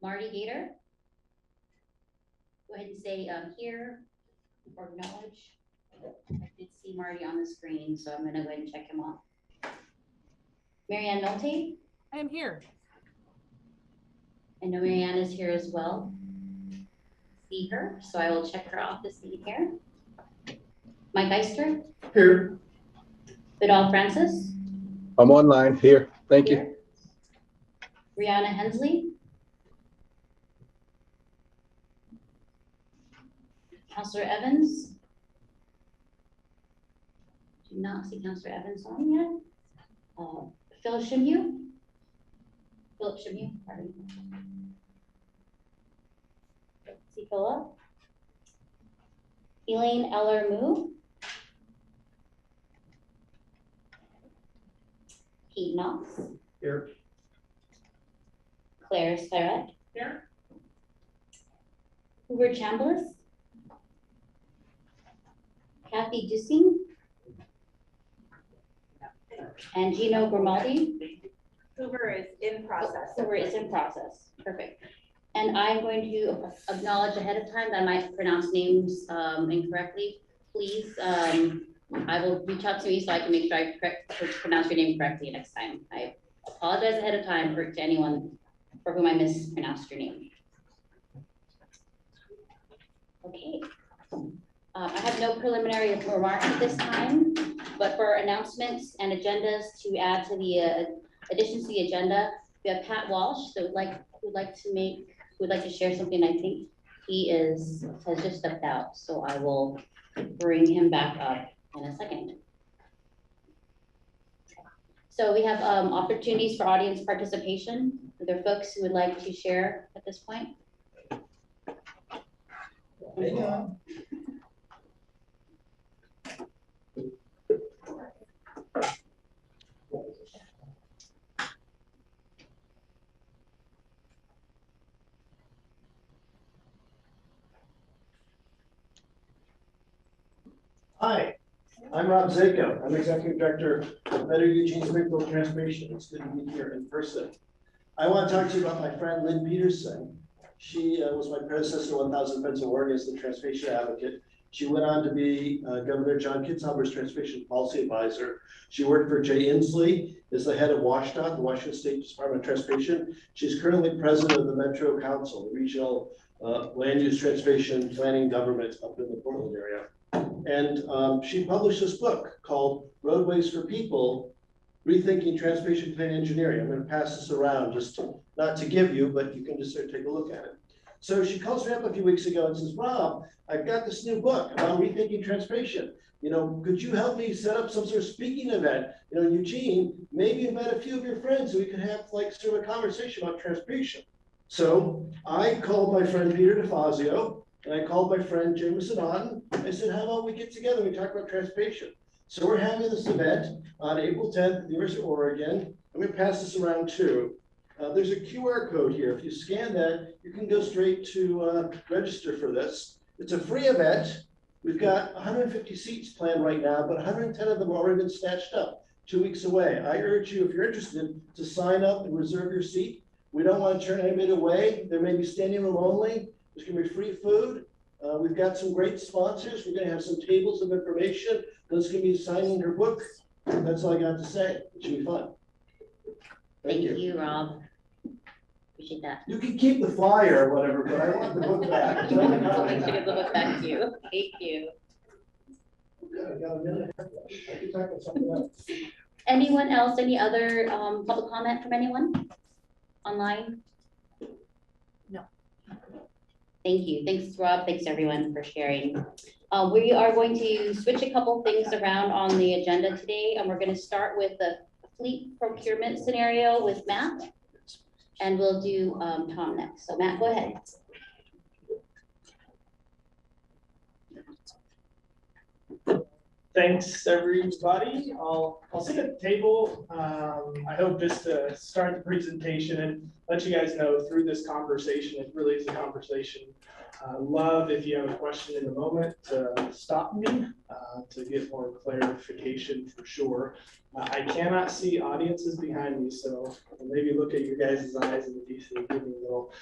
Marty Gator. Go ahead and say here or acknowledge. I did see Marty on the screen, so I'm gonna go ahead and check him off. Marianne Nolte. I am here. I know Marianne is here as well. See her, so I will check her off to see here. Mike Eister. Here. Vidal Francis. I'm online here. Thank you. Brianna Hensley. Councillor Evans. Do not see Councillor Evans on yet. Philip Shimhue. Philip Shimhue, pardon. See Philip. Elaine Eller Moo. Pete Knox. Here. Claire Starrett. Here. Hoover Chambliss. Kathy Dussing. And Gino Grimaldi. Hoover is in process. Hoover is in process. Perfect. And I'm going to acknowledge ahead of time that I might pronounce names incorrectly. Please, I will reach out to me so I can make sure I pronounce your name correctly next time. I apologize ahead of time to anyone for whom I mispronounced your name. Okay. I have no preliminary remarks at this time, but for announcements and agendas to add to the additions to the agenda, we have Pat Walsh that would like to share something. I think he has just stepped out, so I will bring him back up in a second. So we have opportunities for audience participation. Are there folks who would like to share at this point? Hang on. Hi, I'm Rob Zako. I'm Executive Director of Better Eugene Springfield Transportation. It's good to be here in person. I want to talk to you about my friend Lynn Peterson. She was my predecessor, 1,000 Friends of Oregon, as the transportation advocate. She went on to be Governor John Kitzhaber's transportation policy advisor. She worked for Jay Inslee as the head of WSDOT, the Washington State Department of Transportation. She's currently president of the Metro Council, the regional land use transportation planning government up in the Portland area. And she published this book called Roadways for People, Rethinking Transportation Plan Engineering. I'm going to pass this around, just not to give you, but you can just sort of take a look at it. So she calls me up a few weeks ago and says, Rob, I've got this new book about rethinking transportation. Could you help me set up some sort of speaking event? Eugene, maybe invite a few of your friends so we could have sort of a conversation about transportation. So I called my friend Peter DeFazio, and I called my friend Jameson Otten. I said, how about we get together and we talk about transportation? So we're having this event on April 10th at the University of Oregon. I'm going to pass this around too. There's a QR code here. If you scan that, you can go straight to register for this. It's a free event. We've got 150 seats planned right now, but 110 of them have already been snatched up 2 weeks away. I urge you, if you're interested, to sign up and reserve your seat. We don't want to turn anybody away. There may be standing room only. There's going to be free food. We've got some great sponsors. We're going to have some tables of information. Liz going to be signing her book. That's all I got to say. It should be fun. Thank you, Rob. Appreciate that. You can keep the flyer or whatever, but I want the book back. I'll make sure to give the book back to you. Thank you. I got a minute. I can talk about something else. Anyone else? Any other public comment from anyone online? No. Thank you. Thanks, Rob. Thanks, everyone, for sharing. We are going to switch a couple things around on the agenda today, and we're going to start with the fleet procurement scenario with Matt, and we'll do Tom next. So Matt, go ahead. Thanks, everybody. I'll sit at the table. I hope just to start the presentation and let you guys know through this conversation, it really is a conversation. Love if you have a question in a moment to stop me to get more clarification for sure. I cannot see audiences behind me, so maybe look at your guys' eyes and if you see, give me a little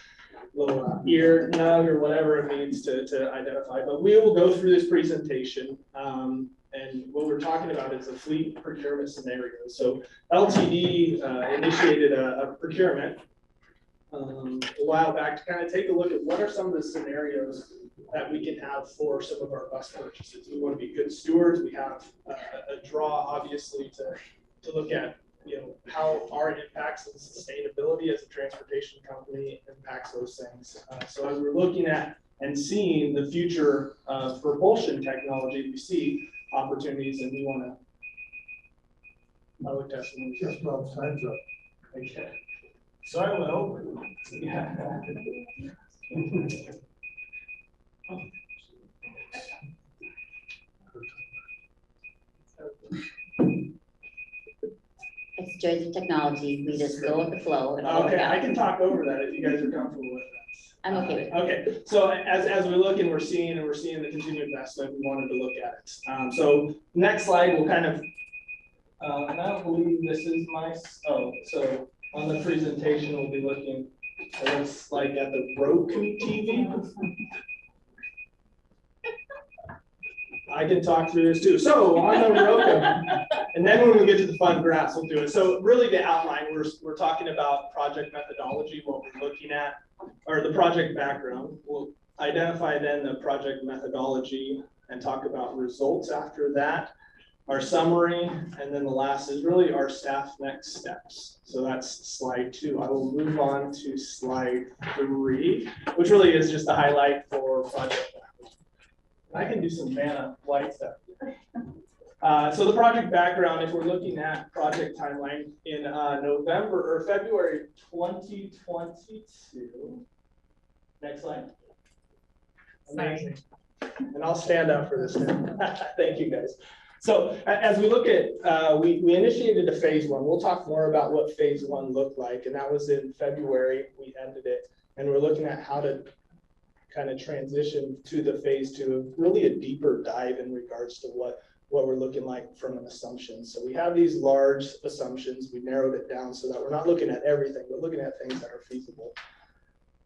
ear nug or whatever it means to identify. But we will go through this presentation. And what we're talking about is a fleet procurement scenario. So LTD initiated a procurement a while back to kind of take a look at what are some of the scenarios that we can have for some of our bus purchases. We want to be good stewards. We have a draw, obviously, to look at, how our impacts and sustainability as a transportation company impacts those things. So as we're looking at and seeing the future of propulsion technology, we see opportunities, and we want to. I looked at some. Just Bob's time's up. Okay. Sorry, I went over. Yeah. It's joys of technology. We just go with the flow. And it'll work Okay, I out. can talk over that if you guys are comfortable with that. I'm okay with it. Okay, so as we look and we're seeing the continued investment, we wanted to look at it. So next slide, we'll kind of, and I don't believe this is so on the presentation, we'll be looking, it looks like at the Roku TV. I can talk through this too. So on the Roku, and then when we get to the fun graphs, we'll do it. So really to outline, we're talking about project methodology, what we're looking at, or the project background. We'll identify then the project methodology and talk about results after that, our summary, and then the last is really our staff next steps. So that's slide 2. I will move on to slide 3, which really is just a highlight for project background. I can do some Vanna light stuff. So the project background, if we're looking at project timeline in November or February 2022. Next slide. Amazing. And I'll stand up for this now. Thank you guys. So as we look at, we initiated a phase 1. We'll talk more about what phase 1 looked like. And that was in February, we ended it. And we're looking at how to kind of transition to the phase 2, really a deeper dive in regards to what we're looking like from an assumption. So we have these large assumptions. We narrowed it down so that we're not looking at everything, but looking at things that are feasible.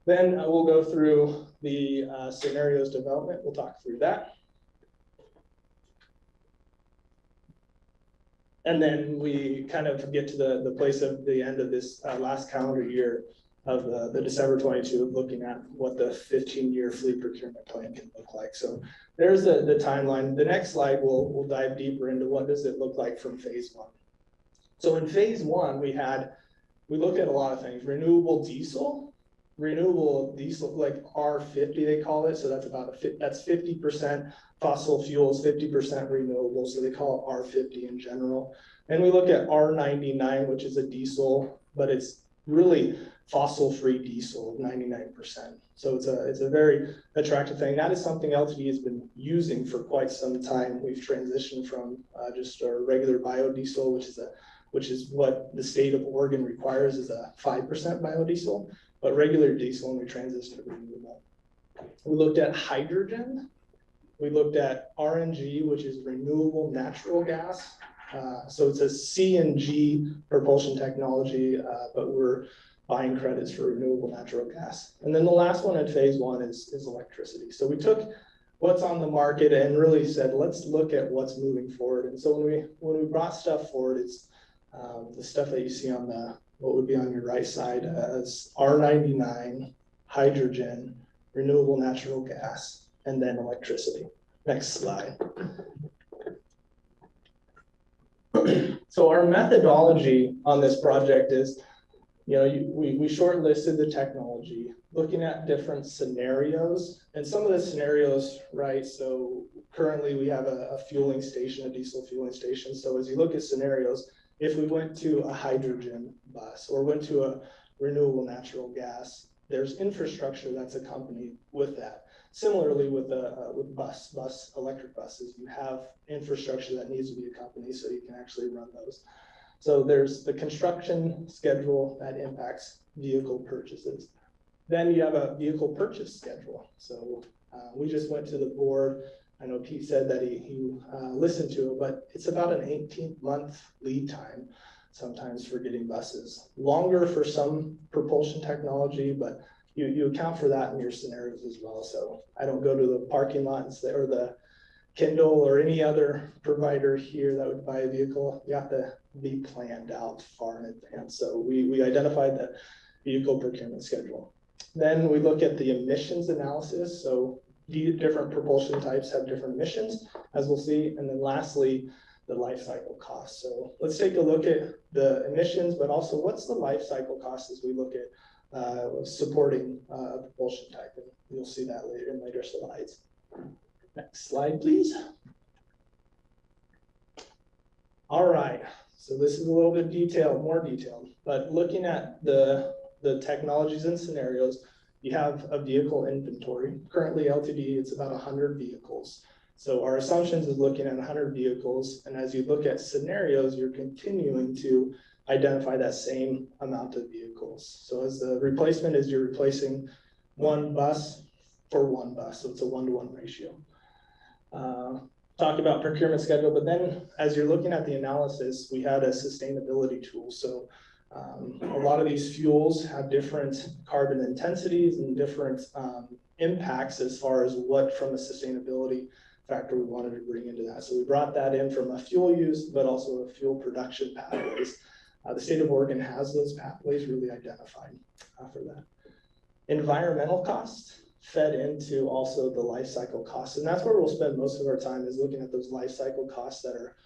Then we'll go through the scenarios development. We'll talk through that. And then we kind of get to the place of the end of this last calendar year of the December 22 of looking at what the 15-year fleet procurement plan can look like. So there's the timeline. The next slide, we'll dive deeper into what does it look like from phase 1. So in phase 1, we looked at a lot of things. Renewable diesel like R50 they call it. So that's that's 50% fossil fuels, 50% renewable. So they call it R50 in general. And we look at R99, which is a diesel, but it's really fossil-free diesel, 99%. So it's a very attractive thing. That is something LTD has been using for quite some time. We've transitioned from just our regular biodiesel, which is what the state of Oregon requires, is a 5% biodiesel, but regular diesel, and we transitioned to renewable. We looked at hydrogen. We looked at RNG, which is renewable natural gas. So it's a CNG propulsion technology, but we're buying credits for renewable natural gas. And then the last one in phase 1 is electricity. So we took what's on the market and really said, let's look at what's moving forward. And so when we brought stuff forward, it's the stuff that you see on what would be on your right side as R99, hydrogen, renewable natural gas, and then electricity. Next slide. So our methodology on this project is, we shortlisted the technology, looking at different scenarios, and some of the scenarios, right? So currently we have a fueling station, a diesel fueling station. So as you look at scenarios, if we went to a hydrogen bus or went to a renewable natural gas, there's infrastructure that's accompanied with that. Similarly with electric buses, you have infrastructure that needs to be accompanied so you can actually run those. So there's the construction schedule that impacts vehicle purchases. Then you have a vehicle purchase schedule. So we just went to the board. I know Pete said that he listened to it, but it's about an 18-month lead time sometimes for getting buses. Longer for some propulsion technology, but you account for that in your scenarios as well. So I don't go to the parking lots or the Kindle or any other provider here that would buy a vehicle. You have to be planned out far in advance. So we identified the vehicle procurement schedule. Then we look at the emissions analysis. So different propulsion types have different emissions, as we'll see. And then lastly, the life cycle cost. So let's take a look at the emissions, but also what's the life cycle cost as we look at supporting a propulsion type. And you'll see that later in later slides. Next slide, please. All right, so this is a little bit more detailed, but looking at the technologies and scenarios, you have a vehicle inventory. Currently LTD, it's about 100 vehicles. So our assumptions is looking at 100 vehicles, and as you look at scenarios, you're continuing to identify that same amount of vehicles. So as the replacement is you're replacing one bus for one bus, so it's a 1-to-1 ratio. Talked about procurement schedule, but then as you're looking at the analysis, we had a sustainability tool. So a lot of these fuels have different carbon intensities and different impacts as far as what from a sustainability factor we wanted to bring into that. So we brought that in from a fuel use, but also a fuel production pathways. The state of Oregon has those pathways really identified for that. Environmental costs fed into also the life cycle costs. And that's where we'll spend most of our time is looking at those life cycle costs that are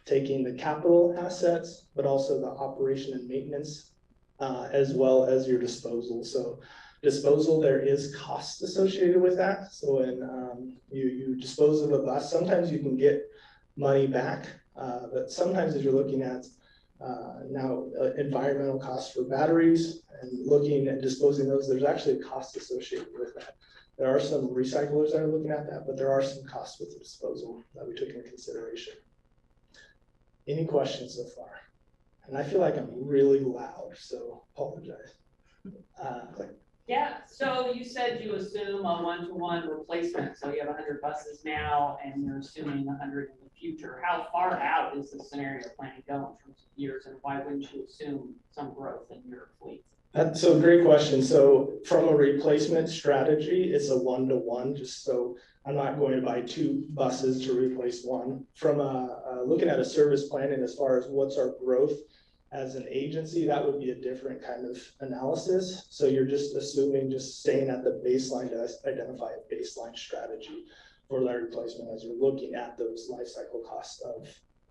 taking the capital assets, but also the operation and maintenance, as well as your disposal. So disposal, there is cost associated with that. So when you dispose of a bus, sometimes you can get money back, but sometimes as you're looking at now environmental costs for batteries and looking at disposing those, there's actually a cost associated with that. There are some recyclers that are looking at that, but there are some costs with the disposal that we took into consideration. Any questions so far? And I feel like I'm really loud, so apologize. Yeah, so you said you assume a 1-to-1 replacement. So you have 100 buses now and you're assuming 100 in the future. How far out is the scenario planning go in terms of years, and why wouldn't you assume some growth in your fleet? That's a great question. So from a replacement strategy, it's a 1-to-1, just so I'm not going to buy 2 buses to replace one. From looking at a service planning as far as what's our growth as an agency, that would be a different kind of analysis. So you're just assuming, just staying at the baseline to identify a baseline strategy for that replacement as you're looking at those life cycle costs of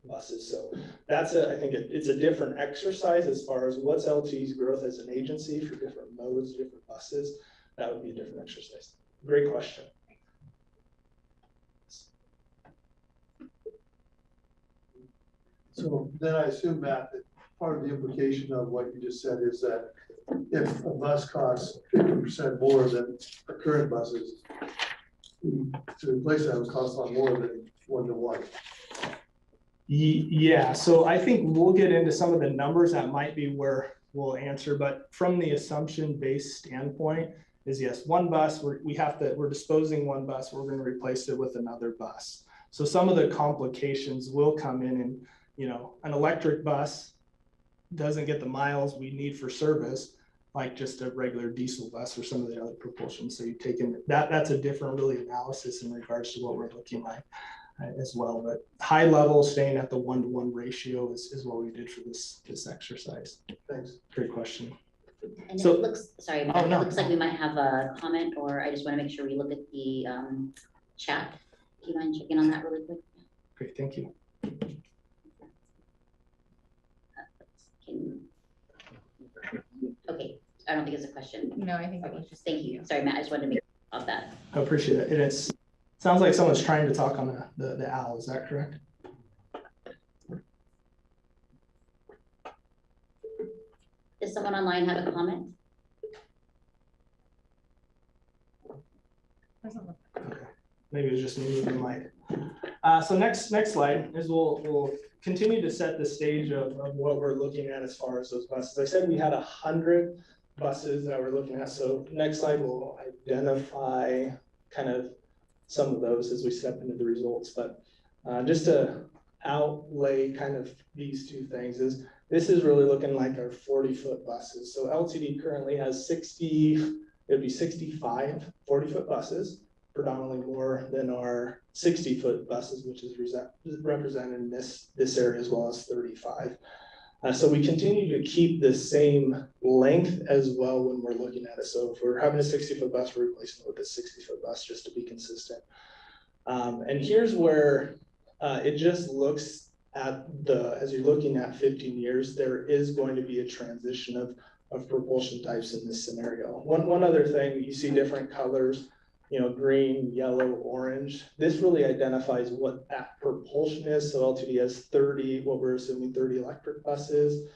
buses. So that's I think it's a different exercise as far as what's LT's growth as an agency for different modes, different buses. That would be a different exercise. Great question. So then I assume, Matt, that part of the implication of what you just said is that if a bus costs 50% more than our current buses, to replace that would cost a lot more than 1-to-1. Yeah, so I think we'll get into some of the numbers that might be where we'll answer, but from the assumption-based standpoint is yes, one bus, we're disposing one bus, we're going to replace it with another bus. So some of the complications will come in, and an electric bus doesn't get the miles we need for service like just a regular diesel bus or some of the other propulsion. So you take in that's a different really analysis in regards to what we're looking at as well. But high level, staying at the 1-to-1 ratio is what we did for this exercise. Thanks. Great question. And So- it looks, sorry, Oh, no. it looks like we might have a comment, or I just want to make sure we look at the chat. Do you mind checking on that really quick? Great, thank you. Okay, I don't think it's a question. No, I think it Okay, was just. thank you. Sorry, Matt, I just wanted to make sure of that. I appreciate it. And sounds like someone's trying to talk on the owl, is that correct? Does someone online have a comment? Okay. Maybe it was just me moving the mic. So next slide is we'll continue to set the stage of what we're looking at as far as those buses. I said we had 100 buses that we're looking at. So next slide will identify kind of some of those as we step into the results. But just to outlay kind of these two things is this is really looking like our 40-foot buses. So LTD currently has 60 It'd be 65 40-foot buses, predominantly more than our 60-foot buses, which is represented in this area, as well as 35. So we continue to keep the same length as well when we're looking at it. So if we're having a 60-foot bus, we're replacing it with a 60-foot bus just to be consistent. And here's where it just looks at as you're looking at 15 years, there is going to be a transition of propulsion types in this scenario. One other thing, you see different colors, green, yellow, orange. This really identifies what that propulsion is. So LTD has 30, what we're assuming 30 electric buses,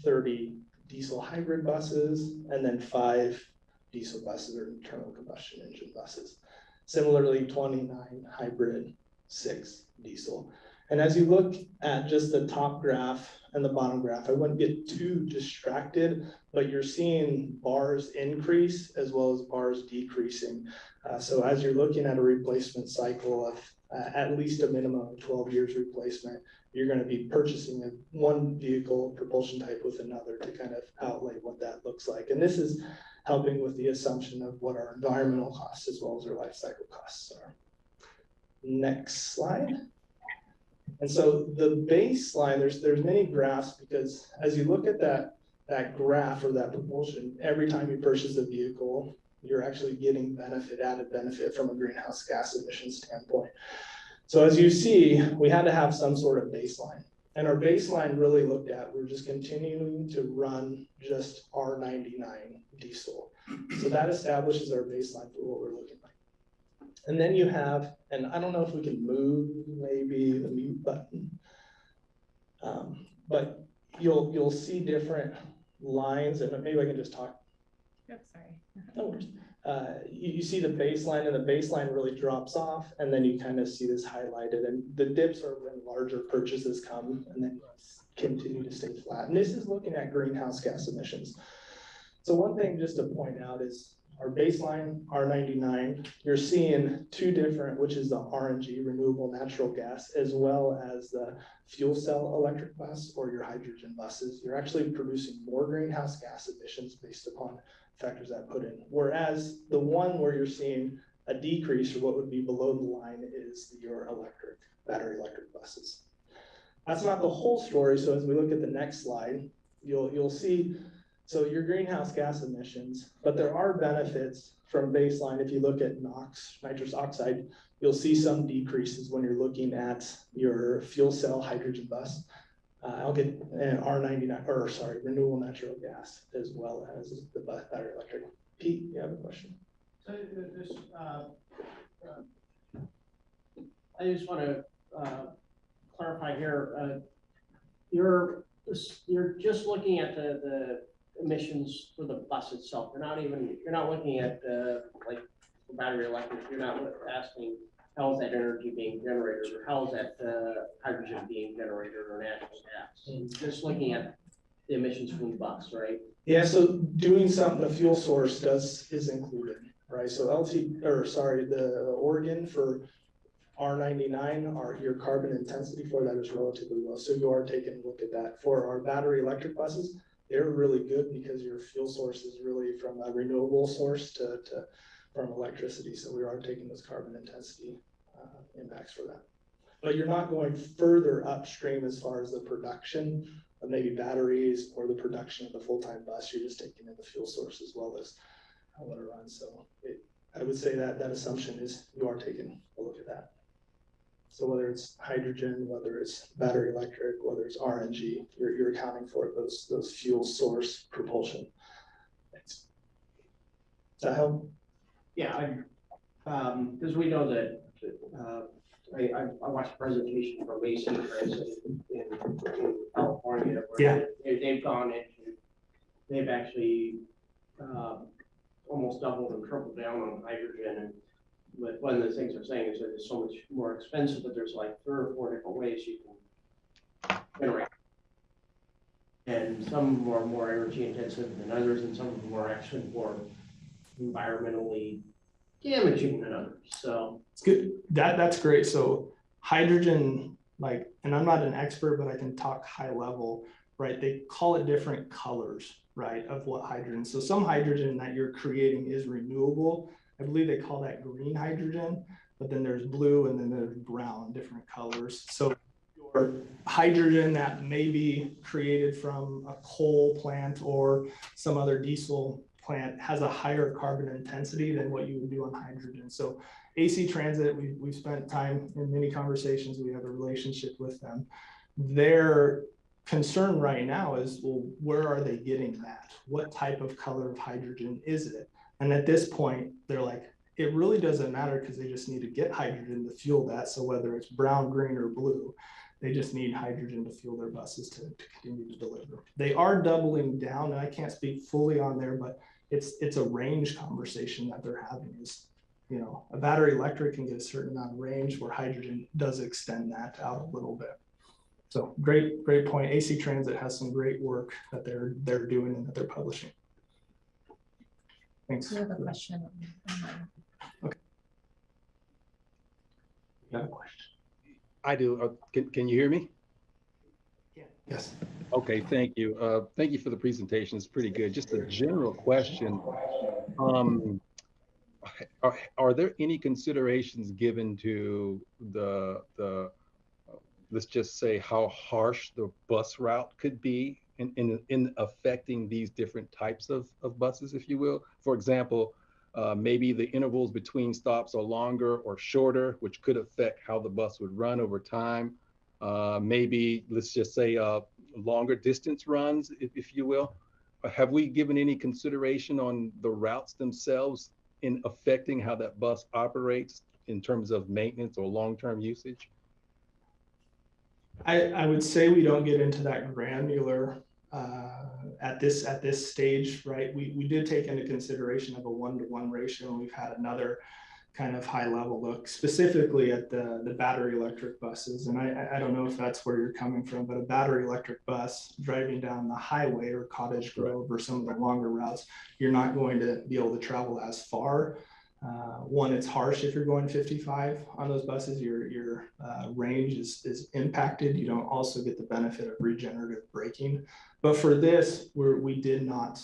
30 diesel hybrid buses, and then 5 diesel buses or internal combustion engine buses. Similarly, 29 hybrid, 6 diesel. And as you look at just the top graph and the bottom graph, I wouldn't get too distracted, but you're seeing bars increase as well as bars decreasing. So as you're looking at a replacement cycle of at least a minimum of 12 years replacement, you're going to be purchasing one vehicle propulsion type with another to kind of outlay what that looks like. And this is helping with the assumption of what our environmental costs as well as our life cycle costs are. Next slide. And so the baseline, there's many graphs, because as you look at that graph or that propulsion, every time you purchase a vehicle, you're actually getting added benefit from a greenhouse gas emissions standpoint. So as you see, we had to have some sort of baseline. And our baseline really looked at, we're just continuing to run just R99 diesel. So that establishes our baseline for what we're looking like. And then you have, and I don't know if we can move maybe the mute button, but you'll see different lines, and maybe I can just talk. Oh, sorry. No worries. You see the baseline, and the baseline really drops off, and then you kind of see this highlighted, and the dips are when larger purchases come, and then continue to stay flat. And this is looking at greenhouse gas emissions. So one thing just to point out is our baseline R99, you're seeing two different, which is the RNG, renewable natural gas, as well as the fuel cell electric bus or your hydrogen buses. You're actually producing more greenhouse gas emissions based upon factors that put in. Whereas the one where you're seeing a decrease, or what would be below the line, is your battery electric buses. That's not the whole story. So as we look at the next slide, you'll see, so your greenhouse gas emissions, but there are benefits from baseline. If you look at NOx, nitrous oxide, you'll see some decreases when you're looking at your fuel cell hydrogen bus. I'll get an R99, or sorry, renewable natural gas, as well as the battery electric. Pete, you have a question? So I just want to clarify here. You're just looking at the emissions for the bus itself. You're not looking at like the battery electric. You're not asking how is that energy being generated, or how is that hydrogen being generated, or natural gas. Just looking at the emissions from the bus, right? Yeah, so doing something, the fuel source is included, right? So the Oregon for R99, your carbon intensity for that is relatively low. So you are taking a look at that. For our battery electric buses, they're really good because your fuel source is really from a renewable source from electricity. So we are taking those carbon intensity impacts for that. But you're not going further upstream as far as the production of maybe batteries or the production of the full-time bus. You're just taking in the fuel source as well as how it runs. So I would say that assumption is you are taking a look at that. So whether it's hydrogen, whether it's battery electric, whether it's RNG, you're accounting for those fuel source propulsion. Thanks. Does that help? Yeah, because we know that I watched a presentation from AC in California. Where they've gone into, they've actually almost doubled and tripled down on hydrogen. And with one of the things they're saying is that it's so much more expensive, but there's like 3 or 4 different ways you can generate. And some of them are more energy intensive than others, and some of them are actually more environmentally damaging than others. So it's good. That's great. So hydrogen, and I'm not an expert, but I can talk high level, right? They call it different colors, right, of what hydrogen. So some hydrogen that you're creating is renewable. I believe they call that green hydrogen, but then there's blue and then there's brown, different colors. So your hydrogen that may be created from a coal plant or some other diesel plant has a higher carbon intensity than what you would do on hydrogen. So AC Transit, we've spent time in many conversations, we have a relationship with them. Their concern right now is, well, where are they getting that? What type of color of hydrogen is it? And at this point, they're like, it really doesn't matter because they just need to get hydrogen to fuel that. So whether it's brown, green, or blue, they just need hydrogen to fuel their buses to continue to deliver. They are doubling down, and I can't speak fully on there, but it's a range conversation that they're having is, you know, a battery electric can get a certain amount of range where hydrogen does extend that out a little bit. So great point. AC Transit has some great work that they're doing and that they're publishing. Thanks. You have a question. Okay. You have a question? I do. Can you hear me? Yeah. Yes. Okay, thank you. Thank you for the presentation. It's pretty good. Just a general question. Are there any considerations given to the let's just say how harsh the bus route could be in affecting these different types of buses, if you will? For example, maybe the intervals between stops are longer or shorter, which could affect how the bus would run over time. Maybe let's just say longer distance runs, if you will. Have we given any consideration on the routes themselves in affecting how that bus operates in terms of maintenance or long-term usage? I would say we don't get into that granular at this stage, right? We did take into consideration of a 1-to-1 ratio, and we've had another kind of high level look specifically at the battery electric buses. And I don't know if that's where you're coming from, but a battery electric bus driving down the highway or Cottage Grove or some of the longer routes, you're not going to be able to travel as far. One, it's harsh if you're going 55 on those buses, your range is impacted. You don't also get the benefit of regenerative braking. But for this, we did not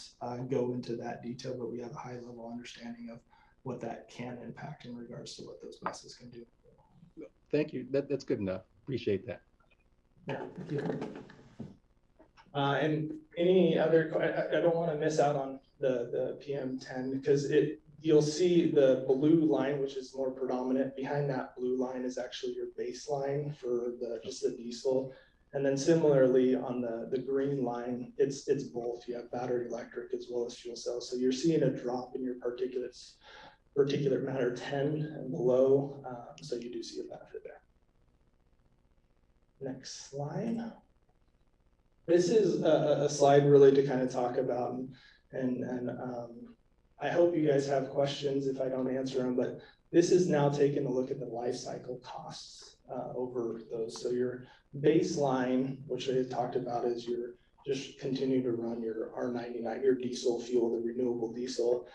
go into that detail, but we have a high level understanding of what that can impact in regards to what those buses can do. Thank you. That's good enough. Appreciate that. Yeah, thank you. And any other, I don't want to miss out on the PM10 because you'll see the blue line, which is more predominant. Behind that blue line is actually your baseline for just the diesel. And then similarly on the green line, it's both. You have battery electric as well as fuel cells. So you're seeing a drop in your particulate matter 10 and below. So you do see a benefit there. Next slide. This is a slide really to kind of talk about and I hope you guys have questions if I don't answer them, but this is now taking a look at the life cycle costs over those. So your baseline, which I had talked about, is your just continue to run your R99, your diesel fuel, the renewable diesel.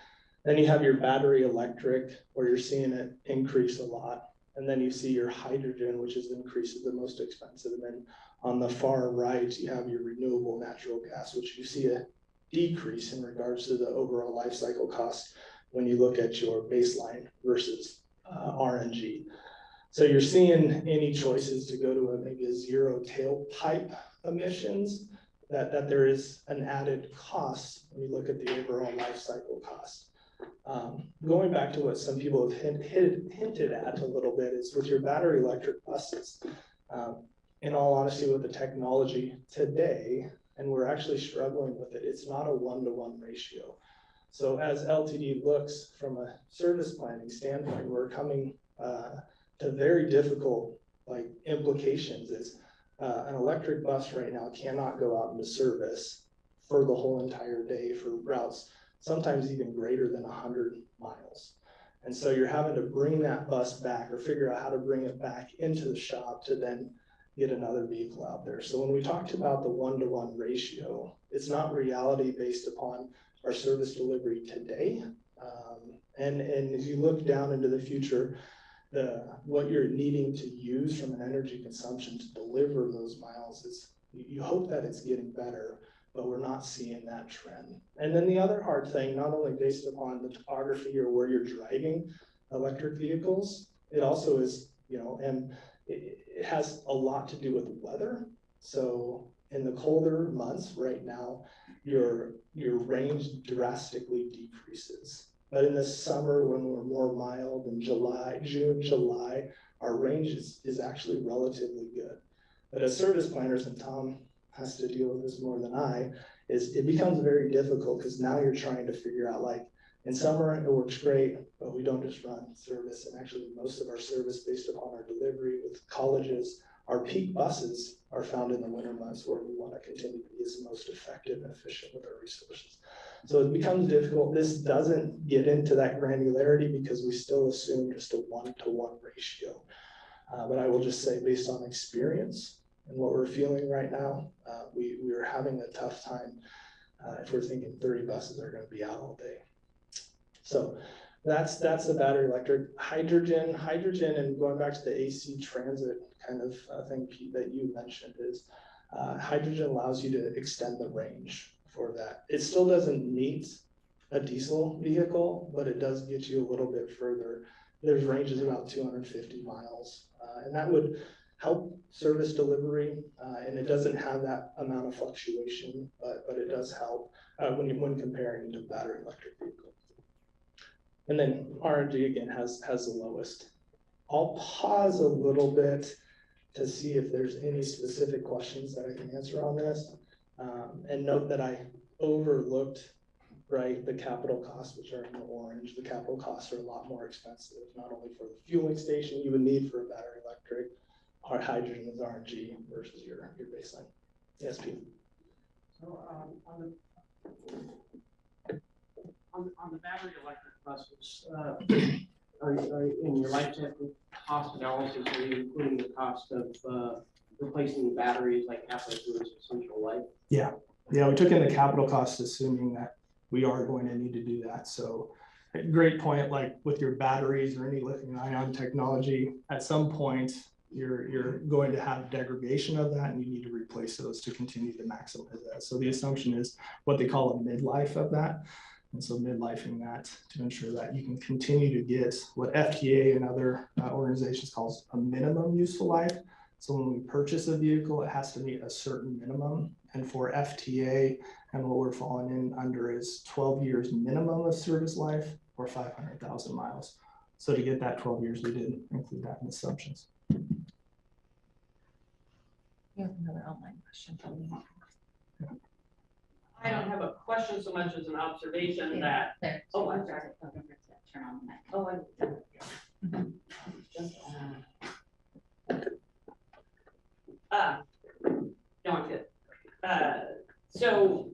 Then you have your battery electric, where you're seeing it increase a lot. And then you see your hydrogen, which is increased the most expensive. And then on the far right, you have your renewable natural gas, which you see a decrease in regards to the overall life cycle cost when you look at your baseline versus RNG. So you're seeing any choices to go to maybe a zero tailpipe emissions, that there is an added cost when you look at the overall life cycle cost. Going back to what some people have hinted at a little bit is with your battery electric buses, in all honesty, with the technology today, and we're actually struggling with it, it's not a 1-to-1 ratio. So as LTD looks from a service planning standpoint, we're coming to very difficult implications is an electric bus right now cannot go out into service for the whole entire day for routes, sometimes even greater than 100 miles. And so you're having to bring that bus back or figure out how to bring it back into the shop to then get another vehicle out there. So when we talked about the 1-to-1 ratio, it's not reality based upon our service delivery today. And as you look down into the future, what you're needing to use from an energy consumption to deliver those miles is, you hope that it's getting better, but we're not seeing that trend. And then the other hard thing, not only based upon the topography or where you're driving electric vehicles, it also is, and it has a lot to do with weather. So in the colder months right now, your range drastically decreases. But in the summer, when we're more mild in June, July, our range is actually relatively good. But as service planners, and Tom has to deal with this more than I, is it becomes very difficult because now you're trying to figure out, like, in summer it works great, but we don't just run service. And actually most of our service based upon our delivery with colleges, our peak buses are found in the winter months where we want to continue to be as most effective and efficient with our resources. So it becomes difficult. This doesn't get into that granularity because we still assume just a 1-to-1 ratio. But I will just say, based on experience and what we're feeling right now, we are having a tough time if we're thinking 30 buses are going to be out all day. So that's the battery electric. Hydrogen, and going back to the AC transit kind of thing, Pete, that you mentioned, is hydrogen allows you to extend the range for that. It still doesn't meet a diesel vehicle, but it does get you a little bit further. There's ranges about 250 miles, and that would help service delivery, and it doesn't have that amount of fluctuation, but it does help when comparing to battery electric vehicles. And then RNG again has the lowest. I'll pause a little bit to see if there's any specific questions that I can answer on this, and note that I overlooked, right, the capital costs, which are in the orange. The capital costs are a lot more expensive, not only for the fueling station you would need for a battery electric, our hydrogen is RNG versus your baseline. Yes, Pete. So on the battery electric buses, are in your life cycle cost analysis, are you including the cost of replacing the batteries like halfway through its essential life? Yeah, we took in the capital costs, assuming that we are going to need to do that. So great point, like with your batteries or any lithium ion technology, at some point you're going to have degradation of that and you need to replace those to continue to maximize that. So the assumption is what they call a midlife of that. And so midlifing that to ensure that you can continue to get what FTA and other organizations calls a minimum useful life. So when we purchase a vehicle, it has to meet a certain minimum. And for FTA and what we're falling in under is 12 years minimum of service life or 500,000 miles. So to get that 12 years, we did include that in assumptions. You have another online question from me. I don't have a question so much as an observation that, There. oh, I'm sorry. Don't forget to turn on the mic. Oh, no, I'm good. So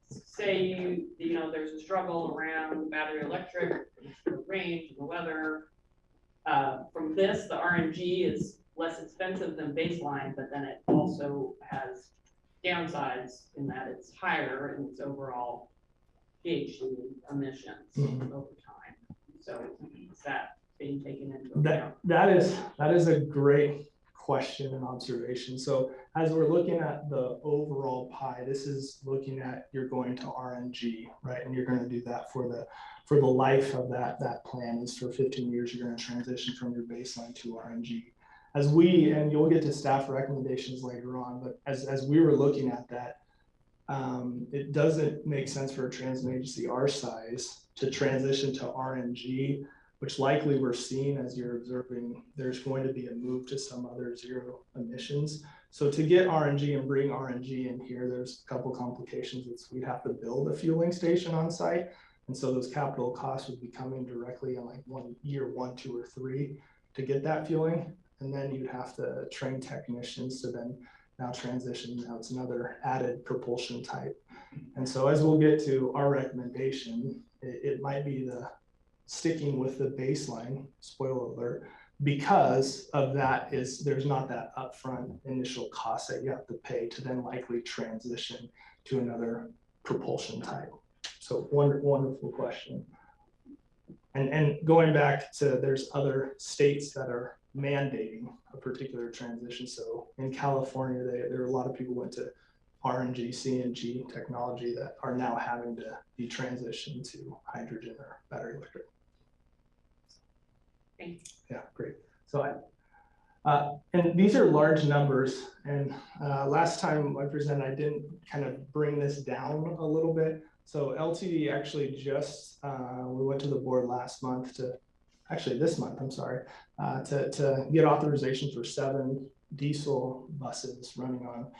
say you know, there's a struggle around battery electric, the range, and the weather. From this, the RNG is less expensive than baseline, but then it also has downsides in that it's higher in its overall GHG emissions over time. So is that being taken into account? That is a great question and observation. So as we're looking at the overall pie, this is looking at you're going to RNG, right? And you're going to do that for the life of that plan is for 15 years. You're going to transition from your baseline to RNG. As we, and you'll get to staff recommendations later on, but as we were looking at that, it doesn't make sense for a transit agency our size to transition to RNG, which likely we're seeing as you're observing, there's going to be a move to some other zero emissions. So to get RNG and bring RNG in here, there's a couple complications. We'd have to build a fueling station on site. And so those capital costs would be coming directly in like year 1, 2, or 3 to get that fueling. And then you'd have to train technicians to then now transition. Now it's another added propulsion type. And so as we'll get to our recommendation, it might be the sticking with the baseline, spoiler alert, because of that is there's not that upfront initial cost that you have to pay to then likely transition to another propulsion type. So wonderful question. And going back to, there's other states that are mandating a particular transition. So in California, there are a lot of people went to RNG, CNG technology that are now having to be transitioned to hydrogen or battery electric. Thanks. Yeah, great. So and these are large numbers. And last time I presented, I didn't kind of bring this down a little bit. So LTD actually just, we went to the board last month this month, I'm sorry, to get authorization for 7 diesel buses running on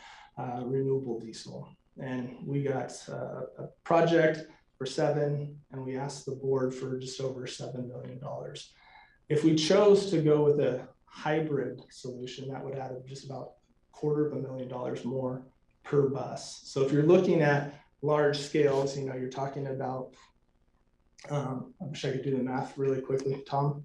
renewable diesel. And we got a project for 7, and we asked the board for just over $7 million. If we chose to go with a hybrid solution, that would add just about $250,000 more per bus. So if you're looking at large scales, you know, you're talking about, I wish I could do the math really quickly, Tom.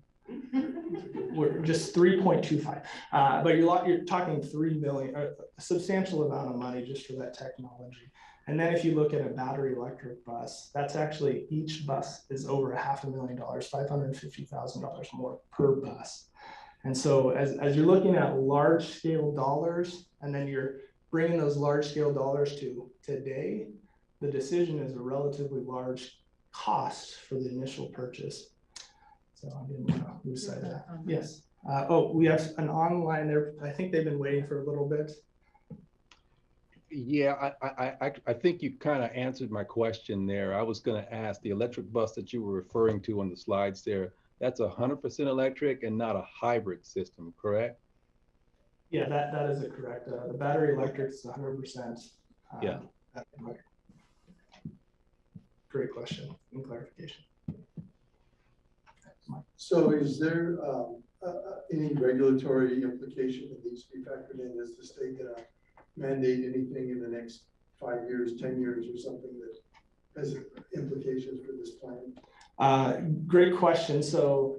We're just 3.25, but you're talking 3 million, a substantial amount of money just for that technology. And then if you look at a battery electric bus, that's actually, each bus is over $500,000, $550,000 more per bus. And so as you're looking at large scale dollars, and then you're bringing those large scale dollars to today, the decision is a relatively large cost for the initial purchase. So I didn't want to lose sight of that. Yes. Oh, we have an online there. I think they've been waiting for a little bit. Yeah, I think you kind of answered my question there. I was going to ask, the electric bus that you were referring to on the slides there, that's 100% electric and not a hybrid system, correct? Yeah, that is correct. The battery electric is 100%. Yeah. Great question and clarification. So is there any regulatory implication that needs to be factored in? Is the state gonna mandate anything in the next 5 years, 10 years or something that has implications for this plan? Great question. So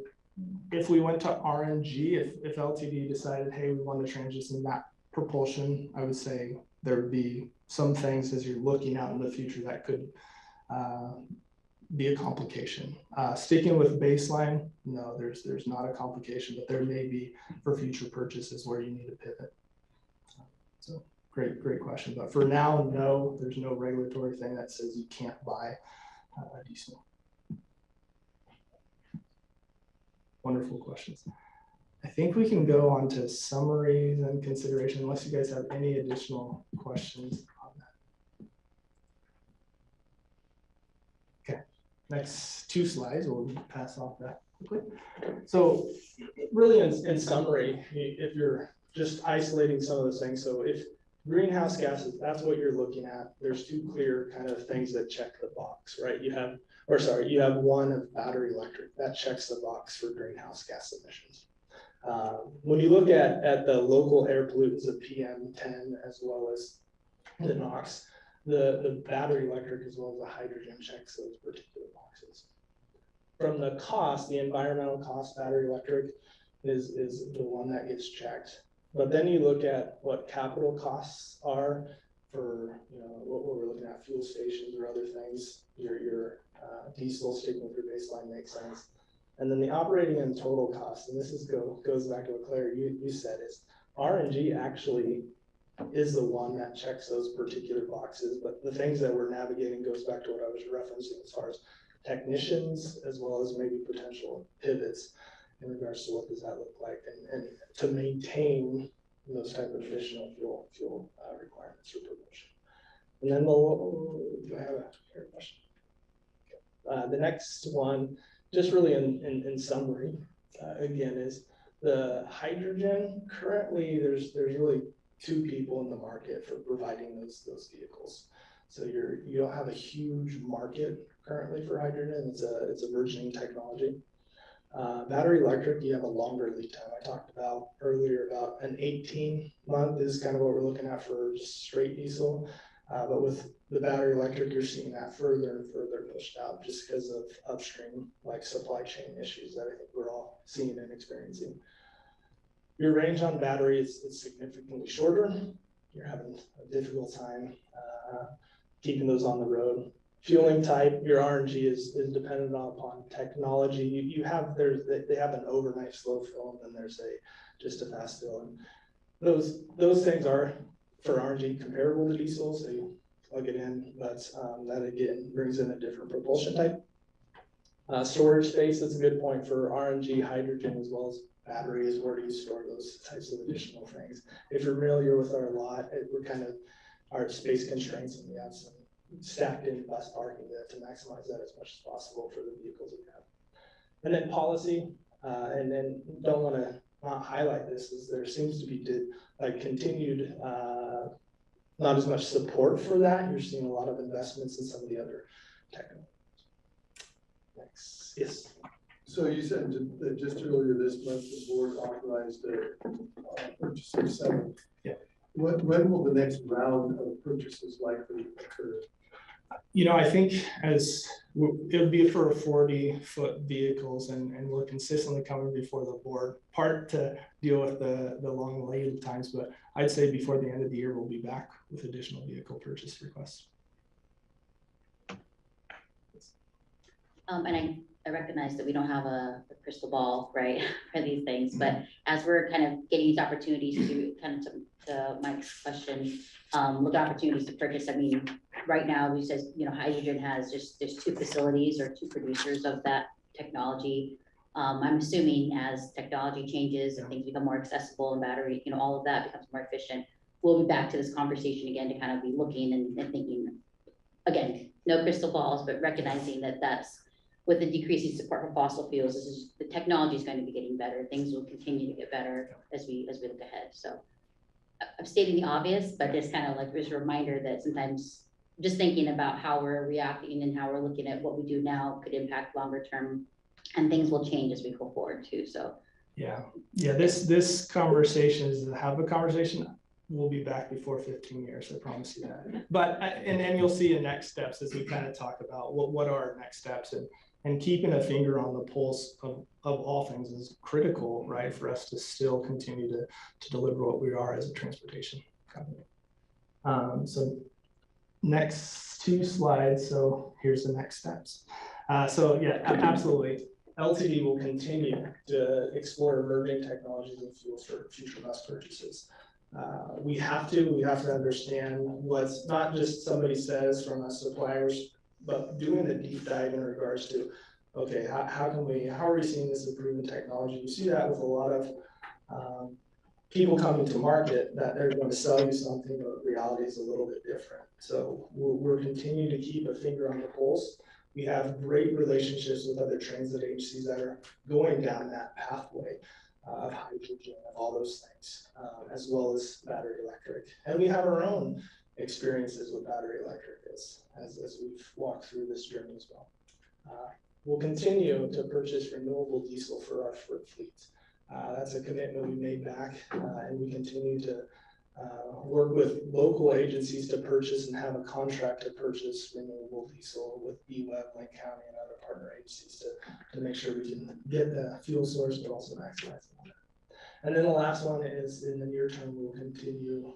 if we went to RNG, if LTD decided, hey, we want to transition that propulsion, I would say there would be some things as you're looking out in the future that could be a complication. Sticking with baseline, no, there's not a complication, but there may be for future purchases where you need to pivot. So great question. But for now, no, there's no regulatory thing that says you can't buy a diesel. Wonderful questions. I think we can go on to summaries and consideration unless you guys have any additional questions on that. Okay, next 2 slides, we'll pass off that quickly. So really in summary, if you're just isolating some of those things, so if greenhouse gases, that's what you're looking at, there's 2 clear kind of things that check the box, right? You have one of battery electric that checks the box for greenhouse gas emissions. When you look at the local air pollutants, the PM10, as well as the NOx, the battery electric as well as the hydrogen checks those particular boxes. From the cost, the environmental cost, battery electric is the one that gets checked. But then you look at what capital costs are for, you know, what we're looking at, fuel stations or other things, your diesel sticking with your baseline makes sense. And then the operating and total cost, and this goes back to what Claire, you said, is RNG actually is the one that checks those particular boxes, but the things that we're navigating goes back to what I was referencing as far as technicians, as well as maybe potential pivots in regards to what does that look like, and to maintain those type of additional fuel requirements for propulsion. And then do I have a question? The next one, just really in summary, again, is the hydrogen. Currently, there's really 2 people in the market for providing those vehicles. So you don't have a huge market currently for hydrogen. It's a burgeoning technology. Battery electric, you have a longer lead time. I talked about earlier about an 18-month is kind of what we're looking at for just straight diesel. But with the battery electric, you're seeing that further and further pushed out just because of upstream, like supply chain issues that I think we're all seeing and experiencing. Your range on battery is significantly shorter. You're having a difficult time keeping those on the road. Fueling type, your RNG is dependent upon technology. They have an overnight slow fill, and then there's just a fast fill. And those things are for RNG comparable to diesel, so you plug it in, but that again brings in a different propulsion type. Storage space, that's a good point for RNG, hydrogen, as well as batteries. Where do you store those types of additional things? If you're familiar with our lot, we're kind of our space constraints, and we have some stacked in bus parking there to maximize that as much as possible for the vehicles we have. And then policy, and then don't want to not highlight this, is there seems to be continued not as much support for that. You're seeing a lot of investments in some of the other technologies. Next, yes. So you said that just earlier this month, the board authorized a purchase of 7. Yeah. When will the next round of purchases likely occur? You know, I think it would be for 40-foot vehicles, and we're consistently coming before the board, part to deal with the long lead times, but I'd say before the end of the year, we'll be back with additional vehicle purchase requests. And I recognize that we don't have a crystal ball, right, for these things, but as we're kind of getting these opportunities to kind of to Mike's question, look at opportunities to purchase. I mean, right now, we says, you know, hydrogen has there's 2 facilities or 2 producers of that technology. I'm assuming as technology changes and things become more accessible and battery, you know, all of that becomes more efficient, we'll be back to this conversation again to kind of be looking and thinking, again, no crystal balls, but recognizing that that's with the decreasing support for fossil fuels, the technology is going to be getting better. Things will continue to get better as we look ahead. So I'm stating the obvious, but just kind of like there's a reminder that sometimes just thinking about how we're reacting and how we're looking at what we do now could impact longer term, and things will change as we go forward too. So yeah, this conversation is to have a conversation. We'll be back before 15 years, I promise you that. But and you'll see in next steps as we kind of talk about what are our next steps, and keeping a finger on the pulse of all things is critical, right, for us to still continue to deliver what we are as a transportation company. So next 2 slides. So here's the next steps. So yeah, absolutely. LTD will continue to explore emerging technologies and fuels for future bus purchases. We have to understand what's not just somebody says from us suppliers, but doing the deep dive in regards to, okay, how are we seeing this improving technology? You see that with a lot of people coming to market that they're going to sell you something, but reality is a little bit different. So we're continuing to keep a finger on the pulse. We have great relationships with other transit agencies that are going down that pathway of hydrogen and all those things, as well as battery electric. And we have our own experiences with battery electric as we've walked through this journey as well. We'll continue to purchase renewable diesel for our fleet. That's a commitment we made back, and we continue to work with local agencies to purchase and have a contract to purchase renewable diesel with BWEB, Lake County, and other partner agencies to make sure we can get the fuel source, but also maximize it. And then the last one is in the near term, we'll continue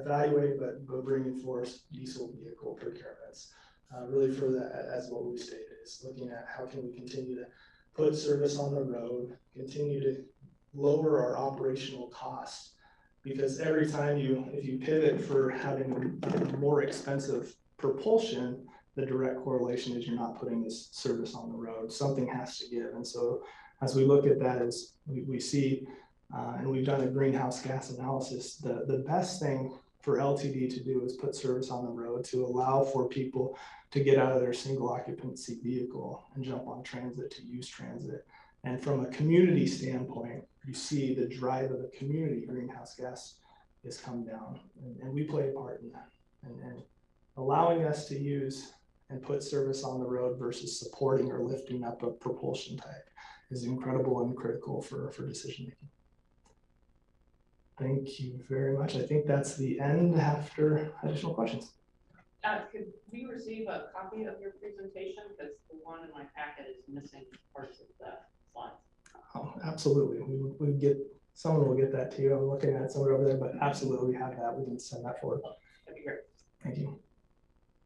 evaluating, but bringing forth diesel vehicle procurements. Really for that, as what we stated, is looking at how can we continue to put service on the road, continue to lower our operational costs, because every time if you pivot for having more expensive propulsion, the direct correlation is you're not putting this service on the road. Something has to give. And so as we look at that, as we see, and we've done a greenhouse gas analysis, the best thing for LTD to do is put service on the road to allow for people to get out of their single occupancy vehicle and jump on transit, to use transit. And from a community standpoint, you see the drive of the community greenhouse gas has come down, and we play a part in that. And allowing us to use and put service on the road versus supporting or lifting up a propulsion type is incredible and critical for decision making. Thank you very much. I think that's the end after additional questions. Could we receive a copy of your presentation? Because the one in my packet is missing parts of the slides. Oh, absolutely. We get, someone will get that to you. I'm looking at it somewhere over there, but absolutely we have that. We can send that forward. That'd be great. Thank you.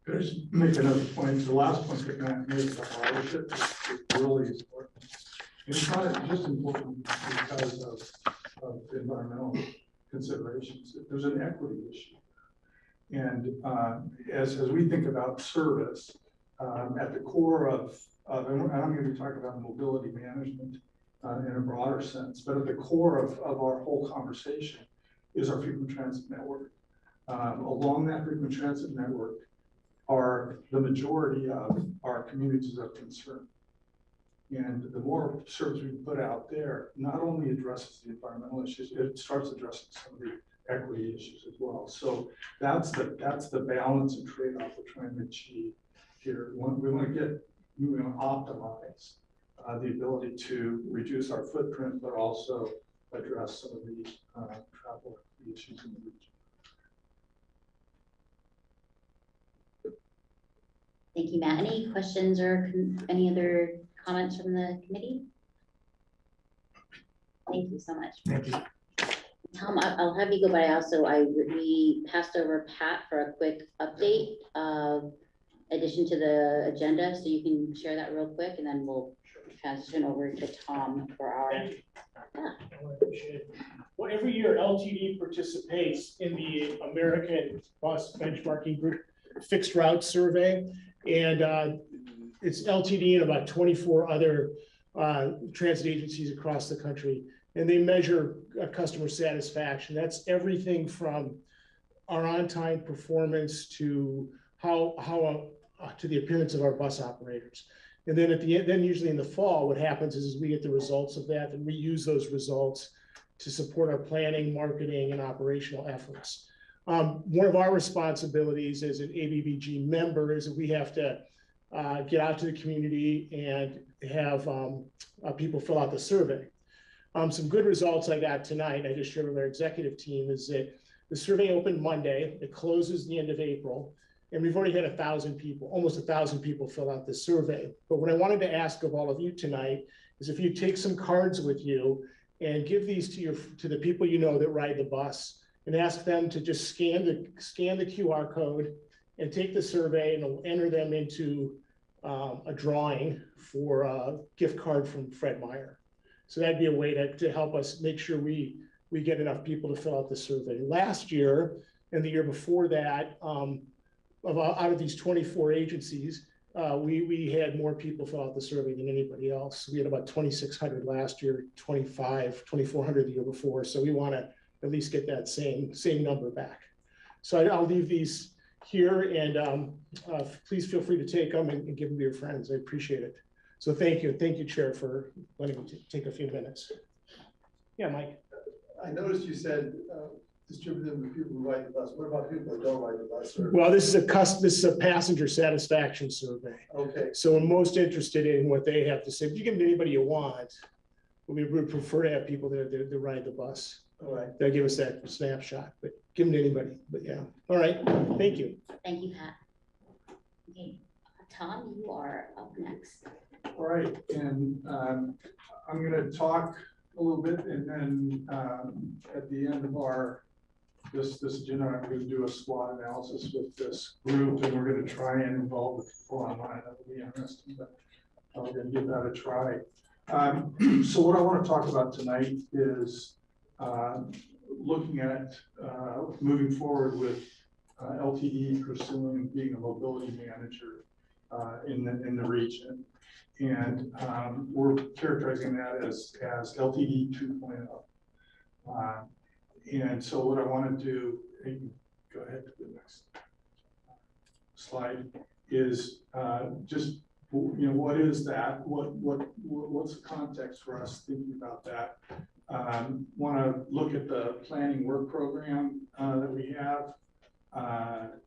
Could I just make another point? The last point that Matt made about ridership is really important. It's not just important because of environmental considerations. There's an equity issue. And as we think about service, at the core of and I'm going to be talking about mobility management in a broader sense, but at the core of our whole conversation is our frequent transit network. Along that frequent transit network are the majority of our communities of concern. And the more service we put out there, not only addresses the environmental issues, it starts addressing some of the equity issues as well. So that's the balance and trade-off we're trying to achieve here. We want to optimize the ability to reduce our footprint, but also address some of the travel issues in the region. Thank you, Matt. Any questions or any other comments from the committee? Thank you so much. Thank you. Tom, I'll have you go, but we passed over Pat for a quick update of addition to the agenda, so you can share that real quick, and then we'll transition over to Tom for our. Thank you. I appreciate it. Well, every year LTD participates in the American Bus Benchmarking Group Fixed Route Survey, and it's LTD and about 24 other transit agencies across the country, and they measure customer satisfaction. That's everything from our on-time performance to how to the appearance of our bus operators. And then at the end, then usually in the fall, what happens is we get the results of that, and we use those results to support our planning, marketing, and operational efforts. One of our responsibilities as an ABBG member is that we have to get out to the community and have people fill out the survey. Some good results I got tonight, I just shared with our executive team, is that the survey opened Monday, it closes the end of April, and we've already had 1,000 people, almost 1,000 people fill out the survey. But what I wanted to ask of all of you tonight is if you take some cards with you and give these to the people you know that ride the bus, and ask them to just scan the QR code and take the survey, and it'll enter them into a drawing for a gift card from Fred Meyer. So that'd be a way to help us make sure we get enough people to fill out the survey. Last year and the year before that, out of these 24 agencies, we had more people fill out the survey than anybody else. We had about 2,600 last year, 2,400 the year before. So we want to at least get that same number back. So I'll leave these here, and please feel free to take them and give them to your friends. I appreciate it. So thank you, Chair, for letting me take a few minutes. Yeah, Mike. I noticed you said distribute them to people who ride the bus. What about people who don't ride the bus? Or... Well, this is a passenger satisfaction survey. Okay. So I'm most interested in what they have to say. If you give them to anybody you want, we would prefer to have people that ride the bus. All right. They'll give us that snapshot, but give them to anybody. But yeah. All right. Thank you. Thank you, Pat. Okay, Tom, you are up next. All right, and I'm going to talk a little bit, and then at the end of this agenda, I'm going to do a SWOT analysis with this group, and we're going to try and involve the people online. That will be interesting, but I'm going to give that a try. So what I want to talk about tonight is looking at moving forward with LTD pursuing being a mobility manager in the region. And we're characterizing that as LTD 2.0. And so what I want to do, go ahead to the next slide, is just, what is that? What's the context for us thinking about that? Want to look at the planning work program that we have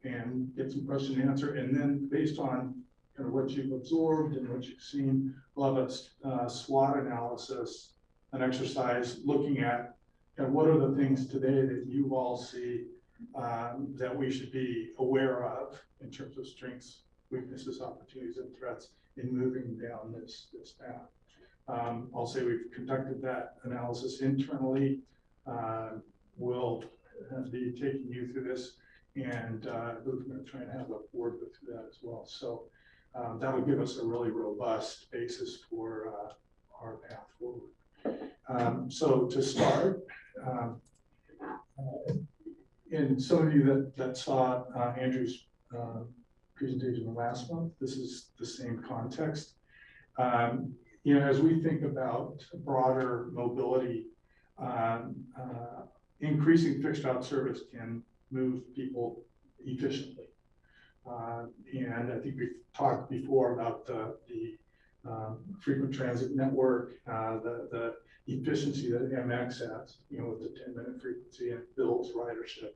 and get some question and answer. And then based on kind of what you've absorbed and what you've seen, we'll have a SWOT analysis, an exercise looking at what are the things today that you all see that we should be aware of in terms of strengths, weaknesses, opportunities, and threats in moving down this path. I'll say we've conducted that analysis internally. We'll be taking you through this, and we're going to try and have a board go through that as well. So that'll give us a really robust basis for our path forward. So to start, and some of you that saw Andrew's presentation last month, this is the same context. You know, as we think about broader mobility, increasing fixed route service can move people efficiently. And I think we've talked before about the frequent transit network, the efficiency that MX has, you know, with the 10-minute frequency and builds ridership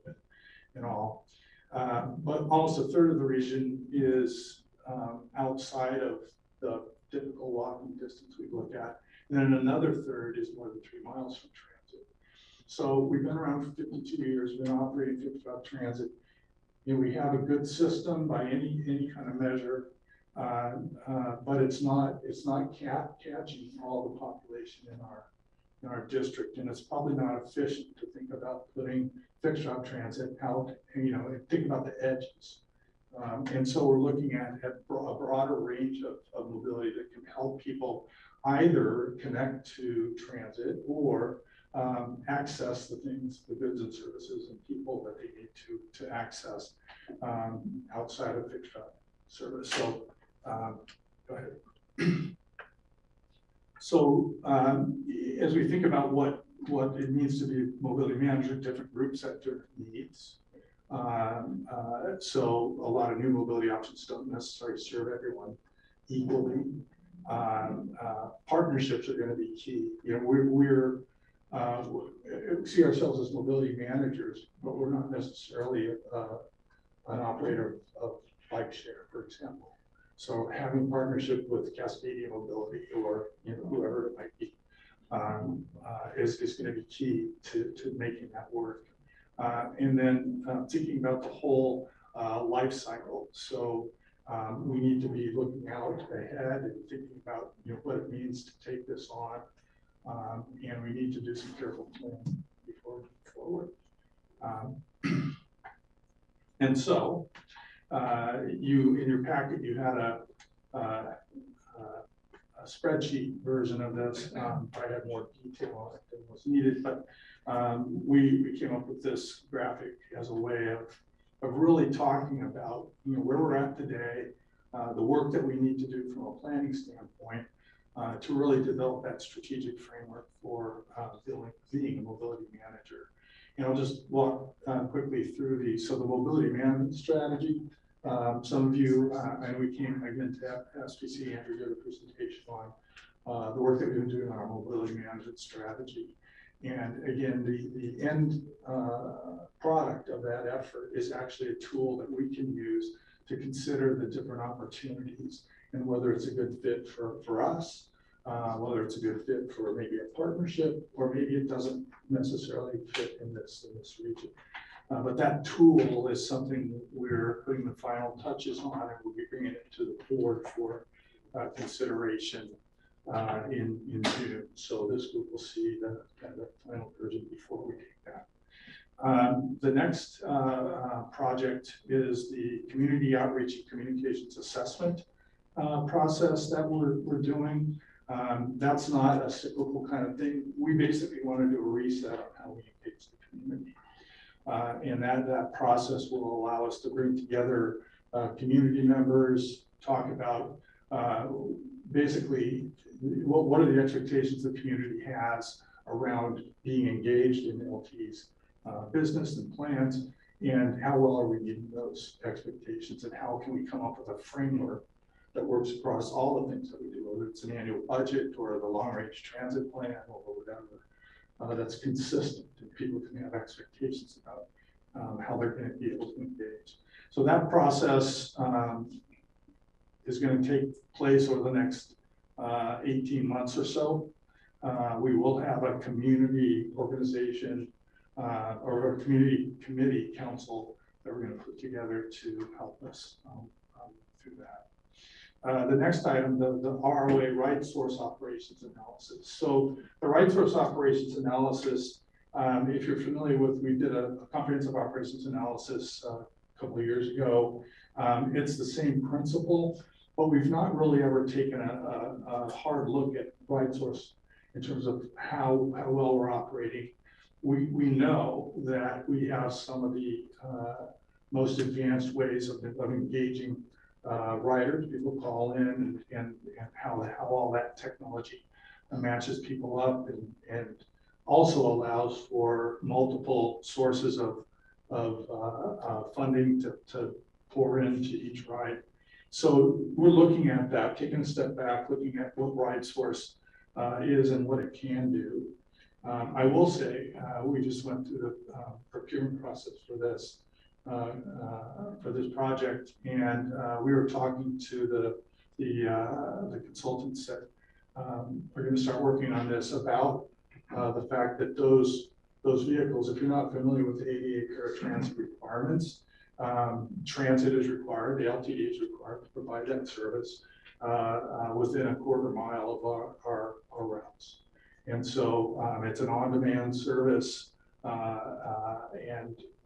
and all. But almost a third of the region is outside of the typical walking distance we look at. And then another third is more than 3 miles from transit. So we've been around for 52 years, been operating fixed route transit. You know, we have a good system by any kind of measure, but it's not catching all the population in our district, and it's probably not efficient to think about putting fixed route transit out, and, you know, think about the edges. And so we're looking at a broader range of mobility that can help people either connect to transit or access the things, the goods and services and people that they need to access outside of fixed route service. So go ahead. So as we think about what it means to be mobility manager, different group sector needs. So a lot of new mobility options don't necessarily serve everyone equally. Partnerships are going to be key. You know, we see ourselves as mobility managers, but we're not necessarily an operator of bike share, for example. So having partnership with Cascadia Mobility or, you know, whoever it might be is going to be key to making that work. And then thinking about the whole life cycle. So we need to be looking out ahead and thinking about, you know, what it means to take this on. And we need to do some careful planning before we move forward. And so you, in your packet, you had a spreadsheet version of this. I had more detail on it than was needed, but we came up with this graphic as a way of really talking about, you know, where we're at today, the work that we need to do from a planning standpoint to really develop that strategic framework for being a mobility manager. And I'll just walk quickly through these. So the mobility management strategy, some of you, and we came again to SPC, Andrew did a presentation on the work that we've been doing on our mobility management strategy. And again, the end product of that effort is actually a tool that we can use to consider the different opportunities and whether it's a good fit for us, whether it's a good fit for maybe a partnership, or maybe it doesn't necessarily fit in this region. But that tool is something we're putting the final touches on, and we'll be bringing it to the board for consideration in June. So this group will see the final version before we take that. The next project is the community outreach and communications assessment process that we're doing. That's not a cyclical kind of thing. We basically want to do a reset on how we engage the community. And that process will allow us to bring together community members, talk about basically what are the expectations the community has around being engaged in LT's business and plans, and how well are we meeting those expectations, and how can we come up with a framework that works across all the things that we do, whether it's an annual budget or the long-range transit plan or whatever, that's consistent, and people can have expectations about how they're going to be able to engage. So that process is going to take place over the next 18 months or so. We will have a community organization or a community committee council that we're going to put together to help us through that. The next item, the ROA, right source operations analysis. So the right source operations analysis, if you're familiar with, we did a comprehensive operations analysis a couple of years ago. It's the same principle, but we've not really ever taken a hard look at right source in terms of how well we're operating we know that we have some of the most advanced ways of engaging riders. People call in and how all that technology matches people up and also allows for multiple sources of funding to pour into each ride. So we're looking at that, taking a step back, looking at what RideSource is and what it can do. I will say, we just went through the procurement process for this project, and we were talking to the consultants that we're going to start working on this about the fact that those vehicles, if you're not familiar with the ADA paratransit requirements, transit is required, the LTE is required to provide that service within a quarter mile of our routes. And so it's an on-demand service.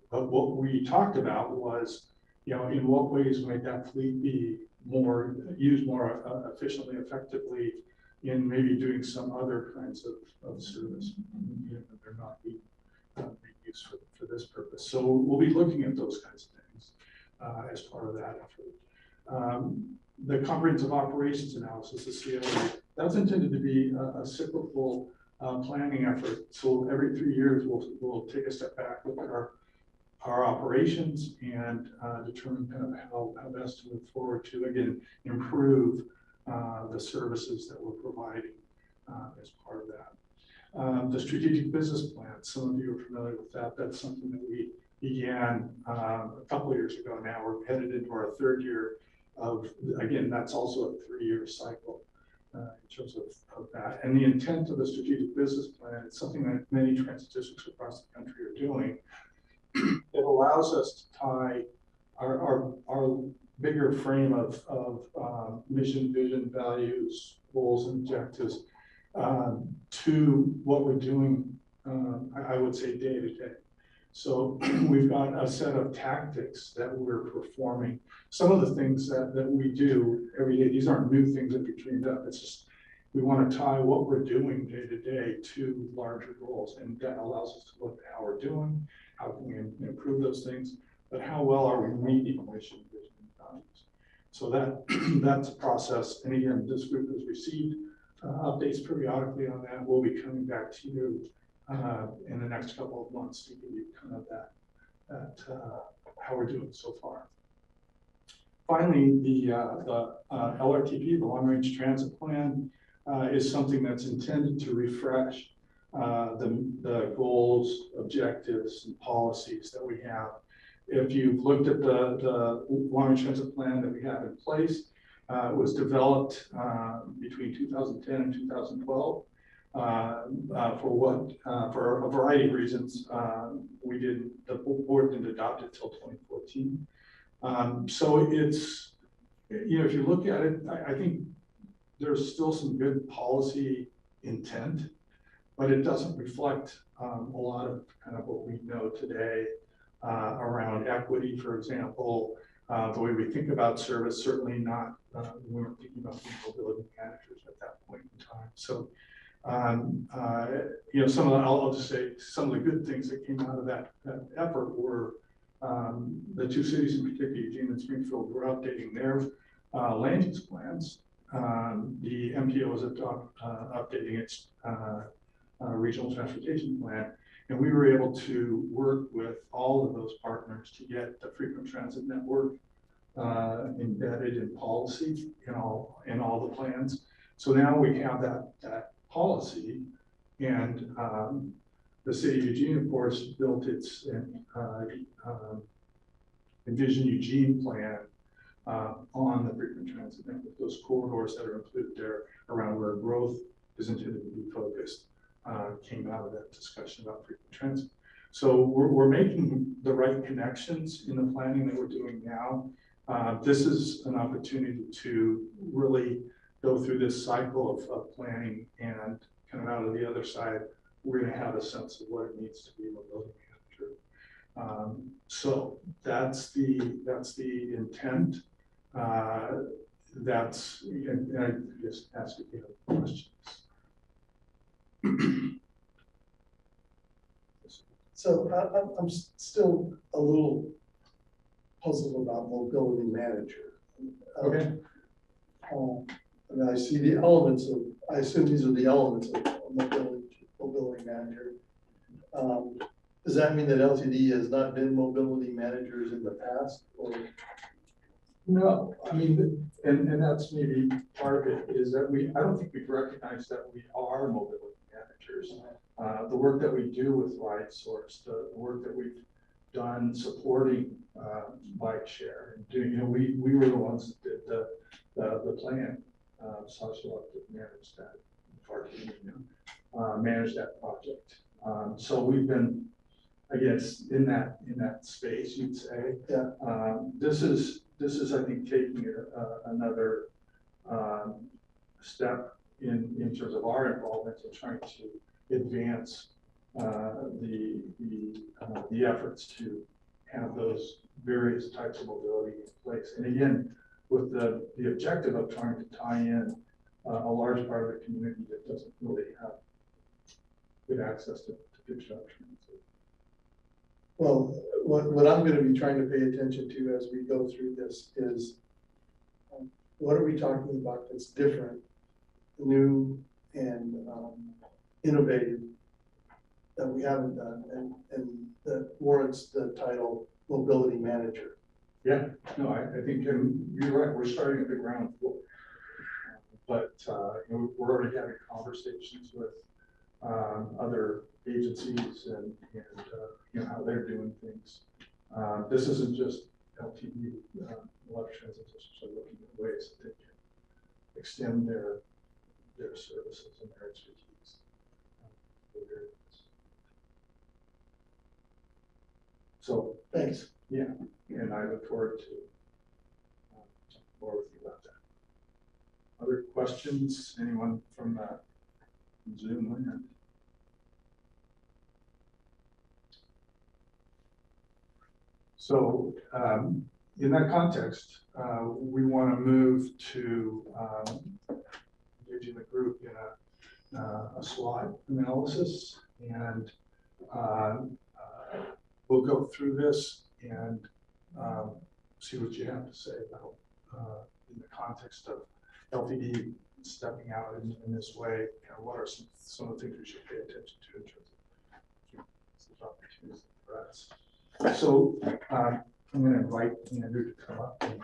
But what we talked about was, in what ways might that fleet be used more efficiently, effectively in maybe doing some other kinds of service, they're not being used for this purpose. So we'll be looking at those kinds of things as part of that effort. The comprehensive operations analysis, the COA, that's intended to be a cyclical planning effort. So every 3 years, we'll take a step back, look at our operations and determine kind of how best to move forward to, again, improve the services that we're providing as part of that. The strategic business plan, some of you are familiar with that. That's something that we began a couple of years ago now. We're headed into our 3rd year of, again, that's also a 3-year cycle in terms of that. And the intent of the strategic business plan, it's something that many transit districts across the country are doing. It allows us to tie our bigger frame of mission, vision, values, goals, and objectives to what we're doing, I would say, day to day. So we've got a set of tactics that we're performing. Some of the things that we do every day, these aren't new things that we dreamed up. It's just we want to tie what we're doing day to day to larger goals. And that allows us to look at how we're doing, how can we improve those things, but how well are we meeting mission, vision, and values. So that's a process. And again, this group has received updates periodically on that. We'll be coming back to you in the next couple of months to give you kind of that how we're doing so far. Finally, the LRTP, the Long Range Transit Plan, is something that's intended to refresh the goals, objectives, and policies that we have. If you've looked at the Long Range Transit Plan that we have in place, it was developed between 2010 and 2012 for a variety of reasons. The board didn't adopt it till 2014. So it's, if you look at it, I think there's still some good policy intent, but it doesn't reflect a lot of kind of what we know today around equity, for example, the way we think about service. Certainly not, we weren't thinking about mobility managers at that point in time. So, I'll just say some of the good things that came out of that effort were the 2 cities in particular, Eugene and Springfield, were updating their land use plans. The MPO was updating its regional transportation plan, and we were able to work with all of those partners to get the frequent transit network embedded in policy in all the plans. So now we have that policy, and the city of Eugene, of course, built its Envision Eugene plan on the frequent transit network. Those corridors that are included there around where growth is intended to be focused came out of that discussion about frequent transit. So we're making the right connections in the planning that we're doing now. This is an opportunity to really go through this cycle of planning, and kind of out of the other side, we're going to have a sense of what it means to be a mobility manager. So that's the intent. And I just ask if you have questions. Yes, So I'm still a little puzzled about mobility manager. Okay. I mean, I see the elements of, I assume these are the elements of a mobility manager. Does that mean that LTD has not been mobility managers in the past, or? No, I mean, and that's maybe part of it, is that I don't think we've recognized that we are mobility managers. The work that we do with RideSource, the work that we've done supporting bike share and doing, we were the ones that did the plan. Social managed that, managed that project. So we've been, I guess, in that space, you'd say. Yeah. This is, I think, taking another step in terms of our involvement in trying to advance the efforts to have those various types of mobility in place. And again, with the objective of trying to tie in a large part of the community that doesn't really have good access to good transit. Well, what I'm gonna be trying to pay attention to as we go through this is, what are we talking about that's different, new, and innovative that we haven't done, and that warrants the title mobility manager. Yeah, no, I think you're right. We're starting at the ground floor, but we're already having conversations with other agencies and how they're doing things. This isn't just LTD. A lot of transit districts are looking at ways that they can extend their services and their expertise. So Thanks. yeah, and I look forward to talking more with you about that. Other questions? Anyone from Zoom land? So in that context, we want to move to engaging the group in a SWOT analysis, and we'll go through this and see what you have to say about in the context of LTD stepping out in this way. What are some of the things we should pay attention to in terms of opportunities and threats? So I'm going to invite Andrew to come up, and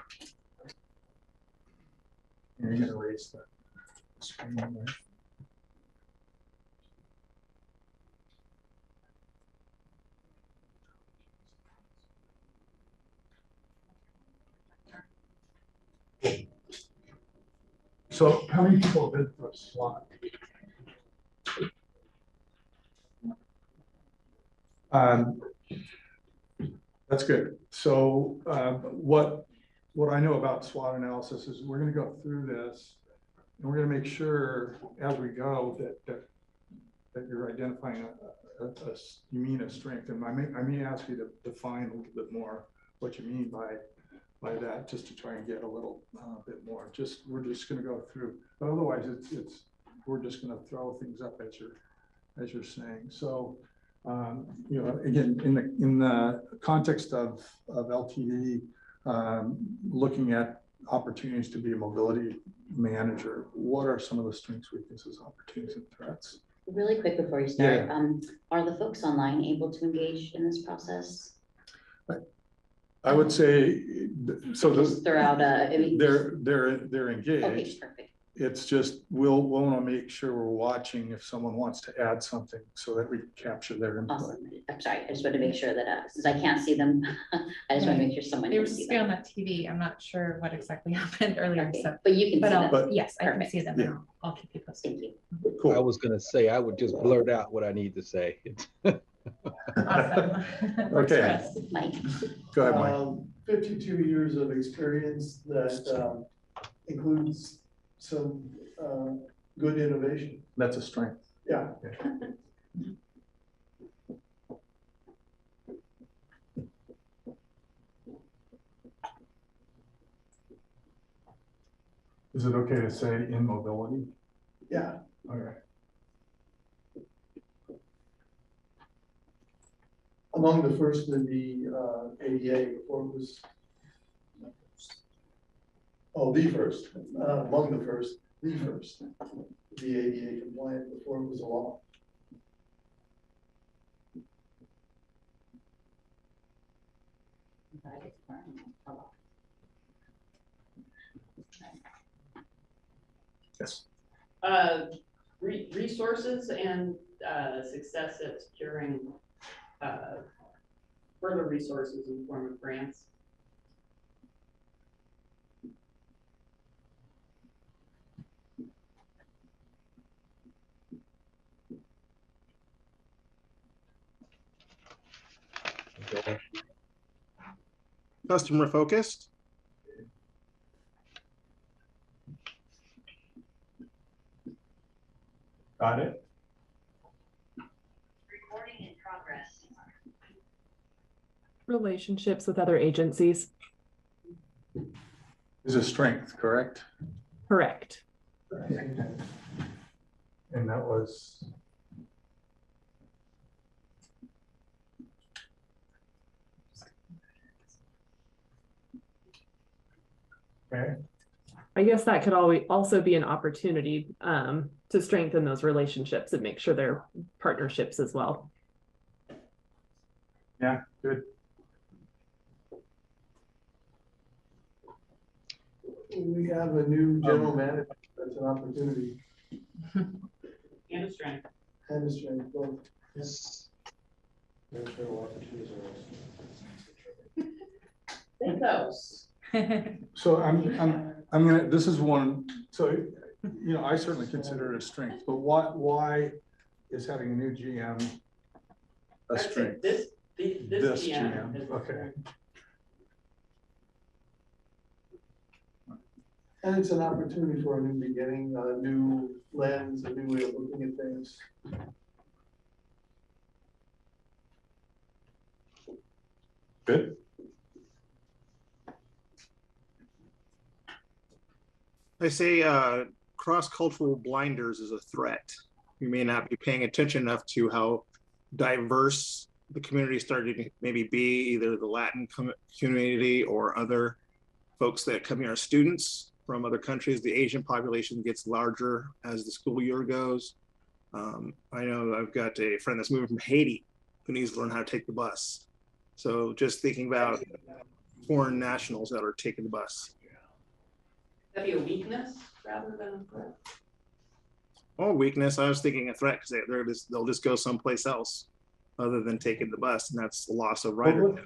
you're going to raise the screen there. So how many people have been for a SWOT? That's good. So what I know about SWOT analysis is we're going to go through this, and we're going to make sure as we go that you're identifying you mean a strength. And I may ask you to define a little bit more what you mean by that, just to try and get a little bit more. We're just going to go through, but otherwise we're just going to throw things up as you're saying. So again, in the context of LTD, looking at opportunities to be a mobility manager, what are some of the strengths, weaknesses, opportunities, and threats? Really quick before you start, are the folks online able to engage in this process? I would say so. Just throw out they're engaged. Okay, perfect. It's just we'll want to make sure we're watching if someone wants to add something so that we capture their input. Awesome. I'm sorry. I just want to make sure that since I can't see them, I just want to make sure someone They were can see just on them. that TV. I'm not sure what exactly happened earlier. Okay, So, but you can see them. yes, I can Perfect. see them. Yeah. I'll keep you posted. Thank you. I Cool. was going to say, I would just blurt out what I need to say. Awesome. Works for Okay. us. Mike. Go ahead, Mike. 52 years of experience that includes some good innovation. That's a strength. Yeah. Is it okay to say in mobility? Yeah. All right. among the first in the ADA before it was. Oh, the first, among the first, the first, to be ADA compliant before it was a law. Yes. Resources and success at securing further resources in the form of grants. Customer focused. Got it. Recording in progress. Relationships with other agencies. Is a strength, correct? Correct. And that was. Okay. I guess that could always also be an opportunity to strengthen those relationships and make sure they're partnerships as well. Yeah, good. We have a new general manager, that's an opportunity. And a strength. And a strength, both. Yes. Think those. So I'm gonna, this is one, so, you know, I certainly consider it a strength, but why is having a new GM a That's strength? it. This GM GM, is a okay. strength. And it's an opportunity for a new beginning, a new lens, a new way of looking at things. Good. I say cross-cultural blinders is a threat. You may not be paying attention enough to how diverse the community is starting to maybe be, either the Latin community or other folks that come here as students from other countries. The Asian population gets larger as the school year goes. I know I've got a friend that's moving from Haiti who needs to learn how to take the bus. So just thinking about foreign nationals that are taking the bus. That'd be a weakness rather than a threat. Oh, weakness. I was thinking a threat because they'll just go someplace else other than taking the bus, and that's the loss of rider.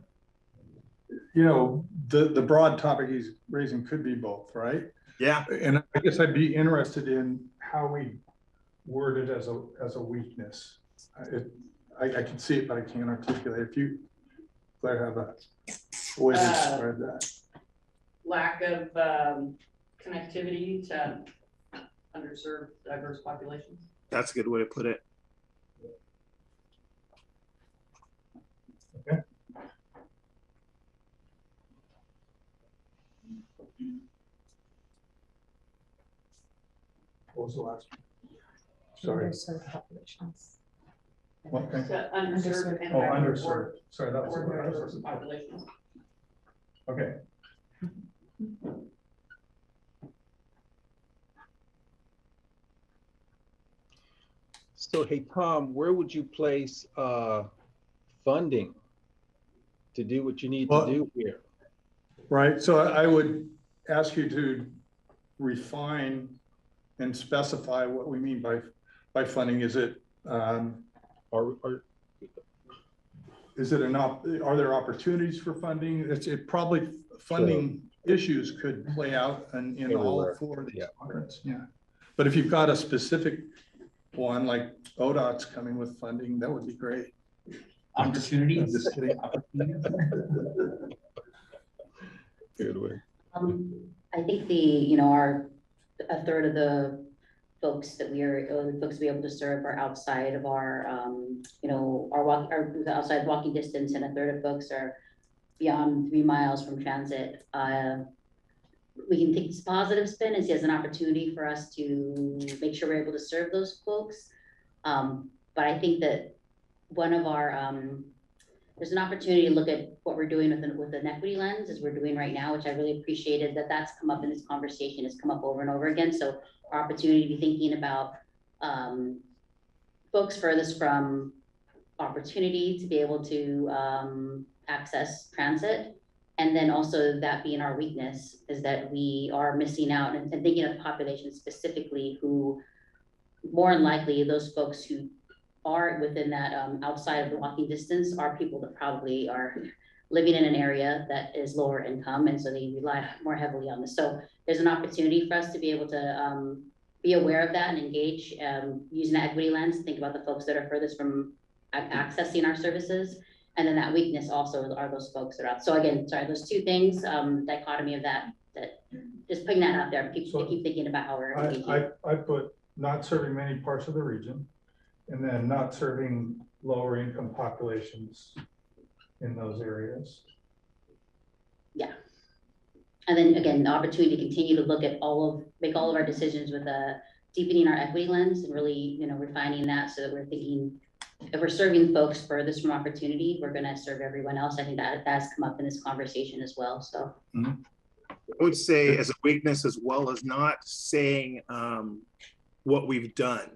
You know, the broad topic he's raising could be both, right? Yeah. And I guess I'd be interested in how we word it as a weakness. I can see it, but I can't articulate. If you, Claire, have a way to describe that. Lack of connectivity to underserved diverse populations. That's a good way to put it. Okay. What was the last one? Sorry. Underserved populations. Okay. To underserved and Oh, diverse underserved. Sorry, that was or the word. diverse populations. Okay. So, hey, Tom, where would you place funding to do what you need to do here? Right, so I would ask you to refine and specify what we mean by funding. Is it, is it enough? Are there opportunities for funding? It probably funding issues could play out in all four of these quadrants. Yeah, but if you've got a specific one like ODOT's coming with funding, that would be great. Opportunities. I'm just kidding. Good way. I think a third of the folks that we be able to serve are outside of our, outside walking distance, and a third of folks are beyond 3 miles from transit. We can take this positive spin and see as an opportunity for us to make sure we're able to serve those folks. But I think that one of our there's an opportunity to look at what we're doing with an equity lens, as we're doing right now, which I really appreciated that that's come up in this conversation, has come up over and over again. So our opportunity to be thinking about folks furthest from opportunity to be able to access transit. And then also that being our weakness is that we are missing out, and thinking of populations specifically who more than likely those folks who are within that outside of the walking distance are people that probably are living in an area that is lower income, and so they rely more heavily on this. So there's an opportunity for us to be able to be aware of that and engage using the equity lens, think about the folks that are furthest from accessing our services. And then that weakness also are those folks that are out. So again, sorry, those two things, dichotomy of that just putting that out there, keep thinking about how we're engaging. I put not serving many parts of the region, and then not serving lower income populations in those areas. Yeah. And then again, the opportunity to continue to look at make all of our decisions with deepening our equity lens and really, refining that so that we're thinking, if we're serving folks furthest from opportunity, we're going to serve everyone else. I think that's come up in this conversation as well. So I would say as a weakness, as well as not saying what we've done.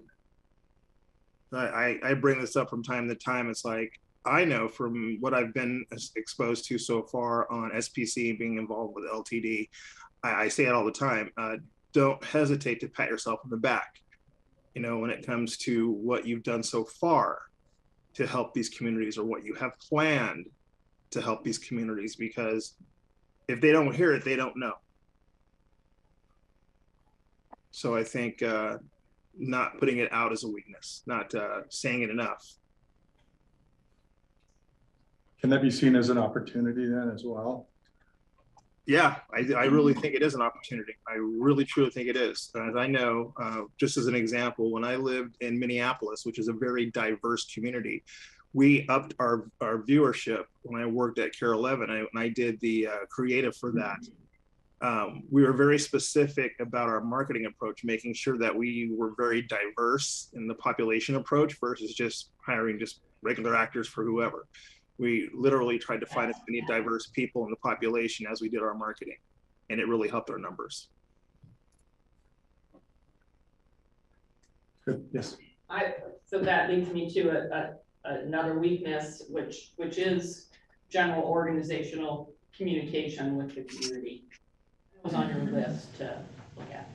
I bring this up from time to time. It's like, I know from what I've been exposed to so far on SPC, being involved with LTD, I say it all the time, don't hesitate to pat yourself on the back, when it comes to what you've done so far to help these communities, or what you have planned to help these communities, because if they don't hear it, they don't know. So I think not putting it out as a weakness, not saying it enough. Can that be seen as an opportunity then as well? Yeah, I really think it is an opportunity. I really truly think it is. As I know, just as an example, when I lived in Minneapolis, which is a very diverse community, we upped our viewership when I worked at KARE 11. When I did the creative for that. We were very specific about our marketing approach, making sure that we were very diverse in the population approach versus just hiring just regular actors for whoever. We literally tried to find as many diverse people in the population as we did our marketing, and it really helped our numbers. Good. Yes. So that leads me to another weakness, which is general organizational communication with the community. It was on your list to look at.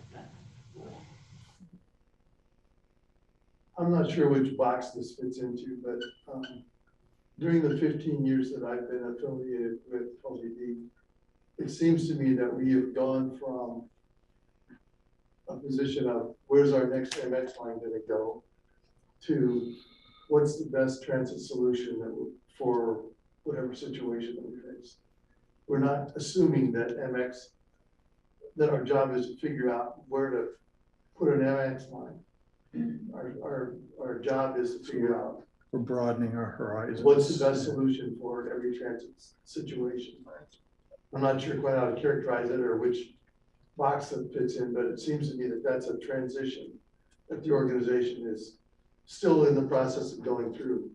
I'm not sure which box this fits into, but during the 15 years that I've been affiliated with LTD, it seems to me that we have gone from a position of where's our next MX line going to go to what's the best transit solution for whatever situation that we face. We're not assuming that that our job is to figure out where to put an MX line. Our job is to figure out, We're broadening our horizons. what's the best solution for every transit situation. I'm not sure quite how to characterize it or which box that fits in, but it seems to me that that's a transition that the organization is still in the process of going through.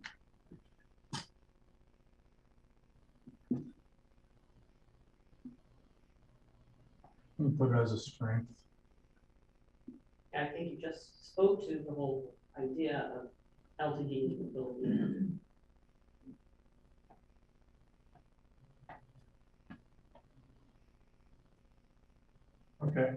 Put it as a strength. I think you just spoke to the whole idea of LTD capability. Okay.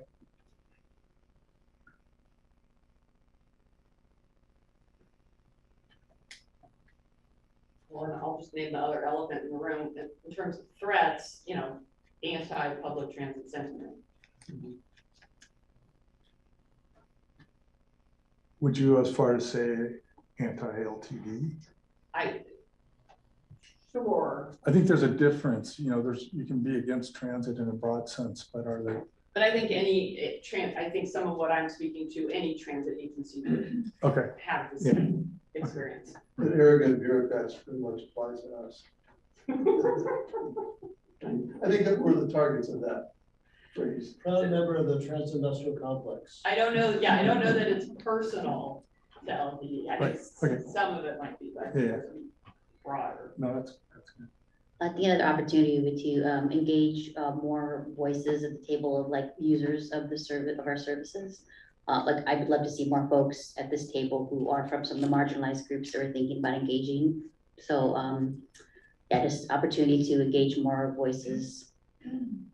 Well, and I'll just name the other elephant in the room in terms of threats, anti-public transit sentiment. Would you, as far as say anti-LTD? Sure. I think there's a difference. You can be against transit in a broad sense, but are they? But I think I think some of what I'm speaking to, any transit agency would have the same experience. The arrogant bureaucrats pretty much applies to us. I think that we're the targets of that phrase. Proud member of the Trans-Industrial Complex. I don't know that it's personal to LTD. I think some of it might be, but broader. No, that's I think another opportunity would to engage more voices at the table of like users of the service of our services. Like I would love to see more folks at this table who are from some of the marginalized groups that are thinking about engaging. So yeah, just opportunity to engage more voices,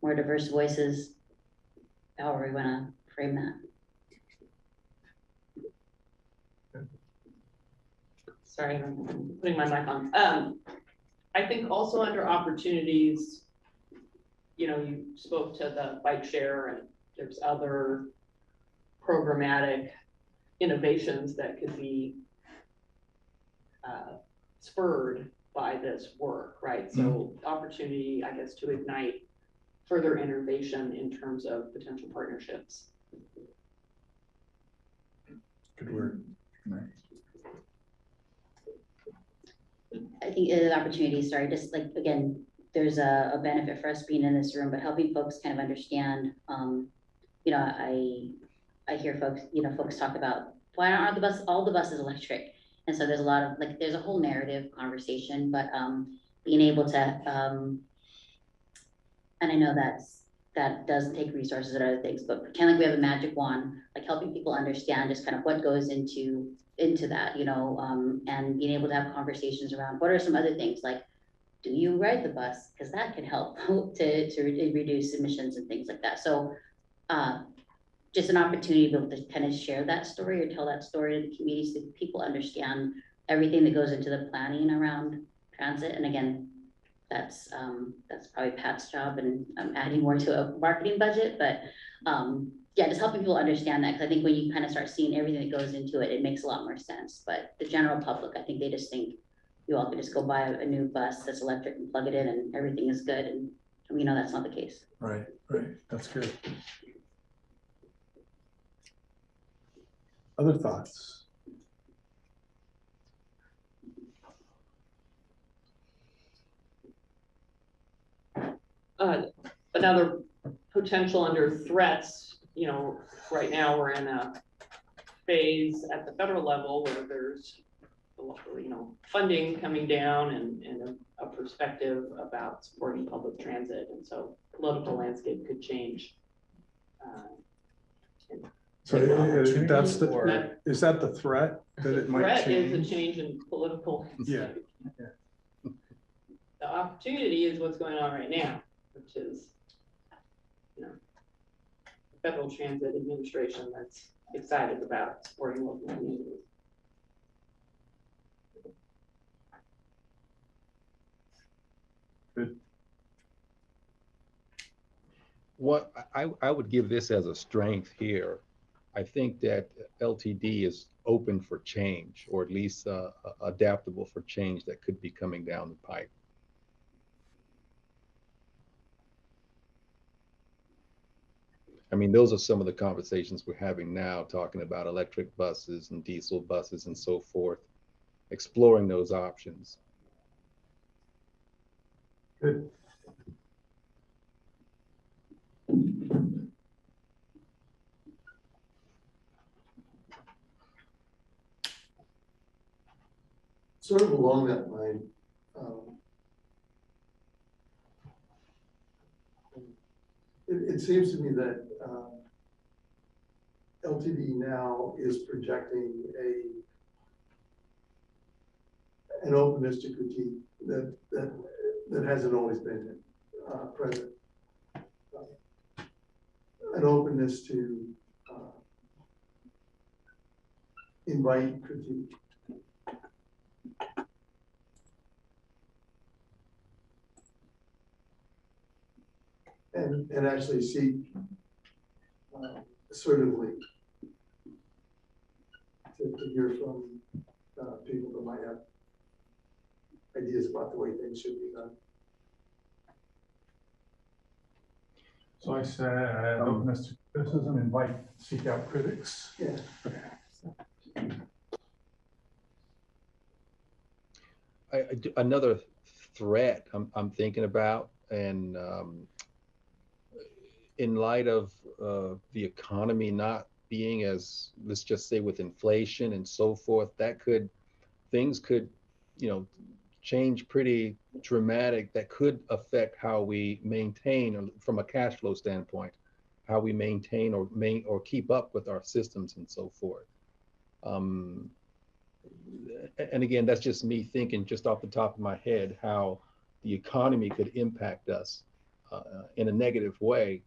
more diverse voices, however we want to frame that. Sorry, I'm putting my mic on. I think also under opportunities, you know, you spoke to the bike share and there's other programmatic innovations that could be spurred by this work, right? So opportunity, I guess, to ignite further innovation in terms of potential partnerships. Good word. I think it is an opportunity, sorry, just like, again, there's a benefit for us being in this room, but helping folks kind of understand, you know, I hear folks, you know, folks talk about why aren't all the buses electric? And so there's a lot of, like, there's a whole narrative conversation, but being able to, and I know that does take resources and other things, but pretend like we have a magic wand, like helping people understand just kind of what goes into that, you know, and being able to have conversations around what are some other things, like, do you ride the bus? Because that can help to reduce emissions and things like that. So just an opportunity to be able to kind of share that story or tell that story to the community so that people understand everything that goes into the planning around transit. And again, that's probably Pat's job, and I'm adding more to a marketing budget, but yeah, just helping people understand that, because I think when you kind of start seeing everything that goes into it, it makes a lot more sense. But the general public, I think they just think you all could just go buy a new bus that's electric and plug it in and everything is good, and we know that's not the case. Right, that's good. Other thoughts? Another potential under threats, you know, right now we're in a phase at the federal level where there's, you know, funding coming down and a perspective about supporting public transit. And so political landscape could change. So that's is that the threat that it might change? The threat is a change in political landscape. Yeah. The opportunity is what's going on right now, which is, you know, the Federal Transit Administration that's excited about supporting local communities. Good. What I would give this as a strength here. I think that LTD is open for change, or at least adaptable for change that could be coming down the pipe. I mean, those are some of the conversations we're having now, talking about electric buses and diesel buses and so forth, exploring those options. Good. Sort of along that line, it seems to me that LTD now is projecting an openness to critique that hasn't always been present. An openness to invite critique. And actually seek assertively to hear from people that might have ideas about the way things should be done. So I said openness to criticism, invite, seek out critics. Yeah. Another threat I'm thinking about, and in light of the economy not being as, let's just say, with inflation and so forth, things could, you know, change pretty dramatic that could affect how we maintain, from a cash flow standpoint, how we maintain or keep up with our systems and so forth. And again, that's just me thinking just off the top of my head how the economy could impact us in a negative way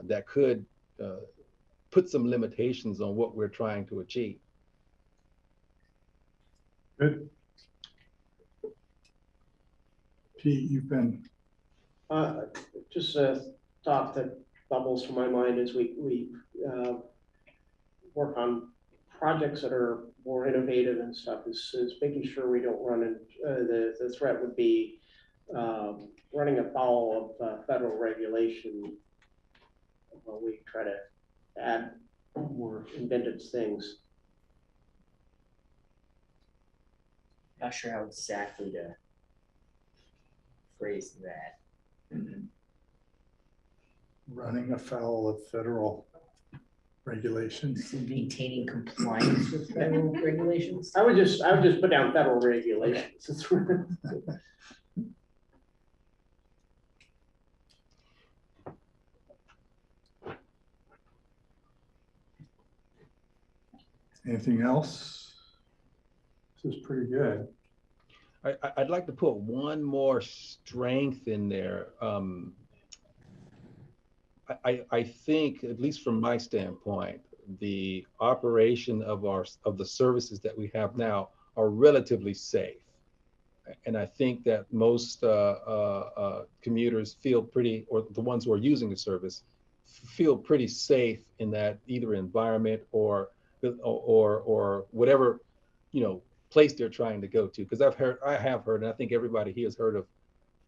that could put some limitations on what we're trying to achieve. Good. Pete, you've been. Just a thought that bubbles from my mind as we work on projects that are more innovative and stuff is making sure we don't run in, the threat would be running afoul of federal regulation while we try to add more inventive things. Not sure how exactly to phrase that. Running afoul of federal regulations. Maintaining compliance with federal regulations. I would just put down federal regulations. Anything else? This is pretty good. I'd like to put one more strength in there. I think, at least from my standpoint, the operation of the services that we have now are relatively safe. And I think that most commuters feel pretty, or the ones who are using the service, feel pretty safe in that either environment or whatever, place they're trying to go to. Because I have heard, and I think everybody here has heard of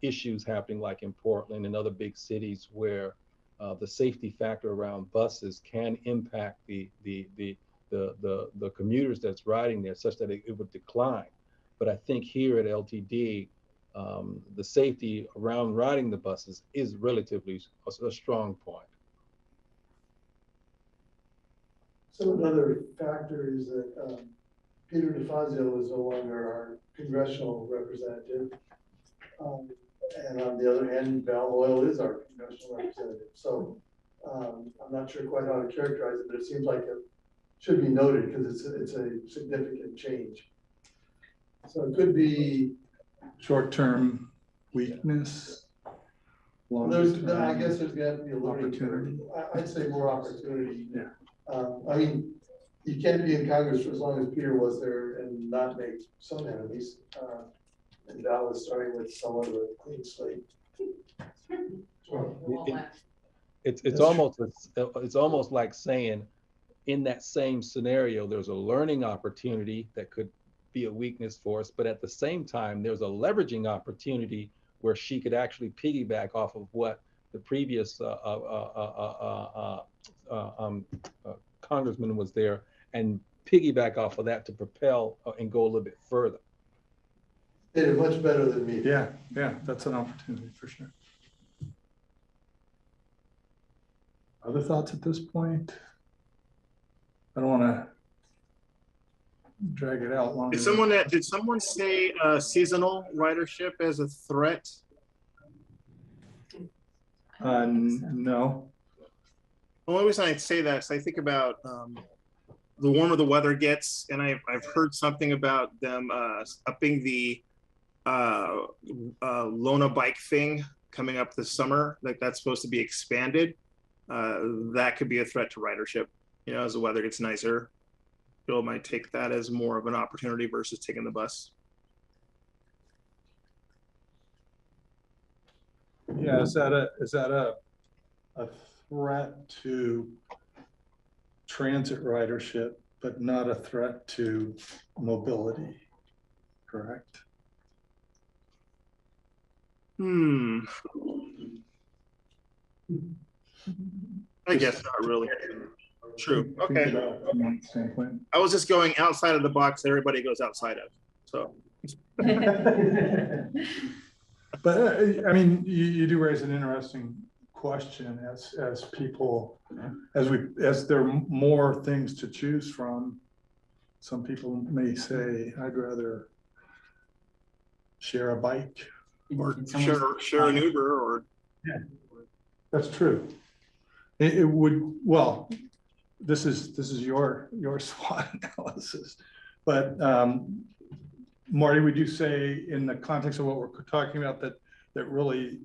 issues happening like in Portland and other big cities where the safety factor around buses can impact the commuters that's riding there such that it would decline. But I think here at LTD, the safety around riding the buses is relatively a strong point. So another factor is that Peter DeFazio is no longer our congressional representative. And on the other hand, Val Oil is our congressional representative. So I'm not sure quite how to characterize it, but it seems like it should be noted because it's a significant change. So it could be short-term weakness. I guess there's got to be a learning curve. I'd say more opportunity. Yeah. I mean, you can't be in Congress for as long as Peter was there and not make some enemies. And Val was starting with somewhat of a clean slate. It's almost like saying, in that same scenario, there's a learning opportunity that could be a weakness for us, but at the same time, there's a leveraging opportunity where she could actually piggyback off of what the previous congressman was there and piggyback off of that to propel and go a little bit further. They did much better than me. Yeah, that's an opportunity for sure. Other thoughts at this point? I don't want to drag it out longer. Did someone say seasonal ridership as a threat? No. The only reason I say that is I think about the warmer the weather gets, and I've heard something about them upping the Lona bike thing coming up this summer. Like that's supposed to be expanded. That could be a threat to ridership. As the weather gets nicer, people might take that as more of an opportunity versus taking the bus. Yeah, is that a threat to transit ridership, but not a threat to mobility, correct? I guess not really. True. Okay. I was just going outside of the box that everybody goes outside of. So. But I mean, you do raise an interesting question as people, as there are more things to choose from. Some people may say, I'd rather share a bike. Or share an Uber or. That's true. It would, well, this is your SWOT analysis. But Marty, would you say in the context of what we're talking about that really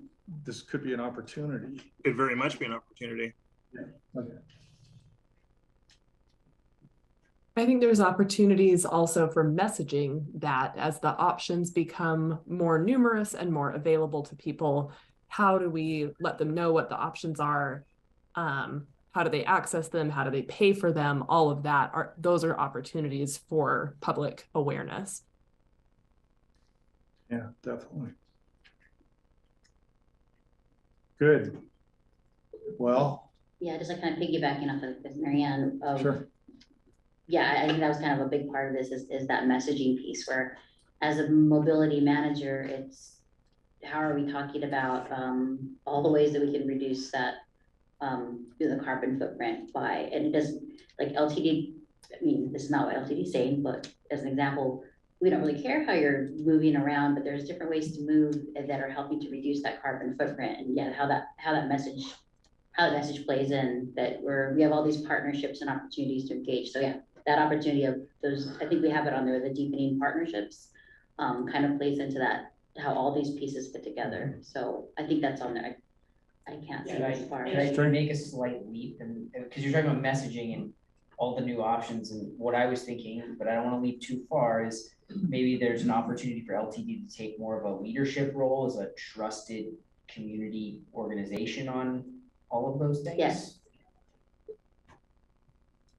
this could be an opportunity? Could very much be an opportunity. Yeah. Okay. I think there's opportunities also for messaging that as the options become more numerous and more available to people, how do we let them know what the options are? How do they access them? How do they pay for them? All of that those are opportunities for public awareness. Yeah, definitely. Good. Well. Yeah, just like kind of piggybacking off of this, Marianne. Sure. Yeah, I think that was kind of a big part of this is that messaging piece where as a mobility manager, it's how are we talking about all the ways that we can reduce that the carbon footprint by, and it does like LTD, I mean, this is not what LTD is saying, but as an example, we don't really care how you're moving around, but there's different ways to move that are helping to reduce that carbon footprint. And yeah, how that message plays in that we have all these partnerships and opportunities to engage. So yeah, that opportunity of those, I think we have it on there, the deepening partnerships kind of plays into that, how all these pieces fit together. So I think that's on there. I can't say as far. Can I make a slight leap? And because you're talking about messaging and all the new options, and what I was thinking, but I don't want to leap too far, is maybe there's an opportunity for LTD to take more of a leadership role as a trusted community organization on all of those things. Yes.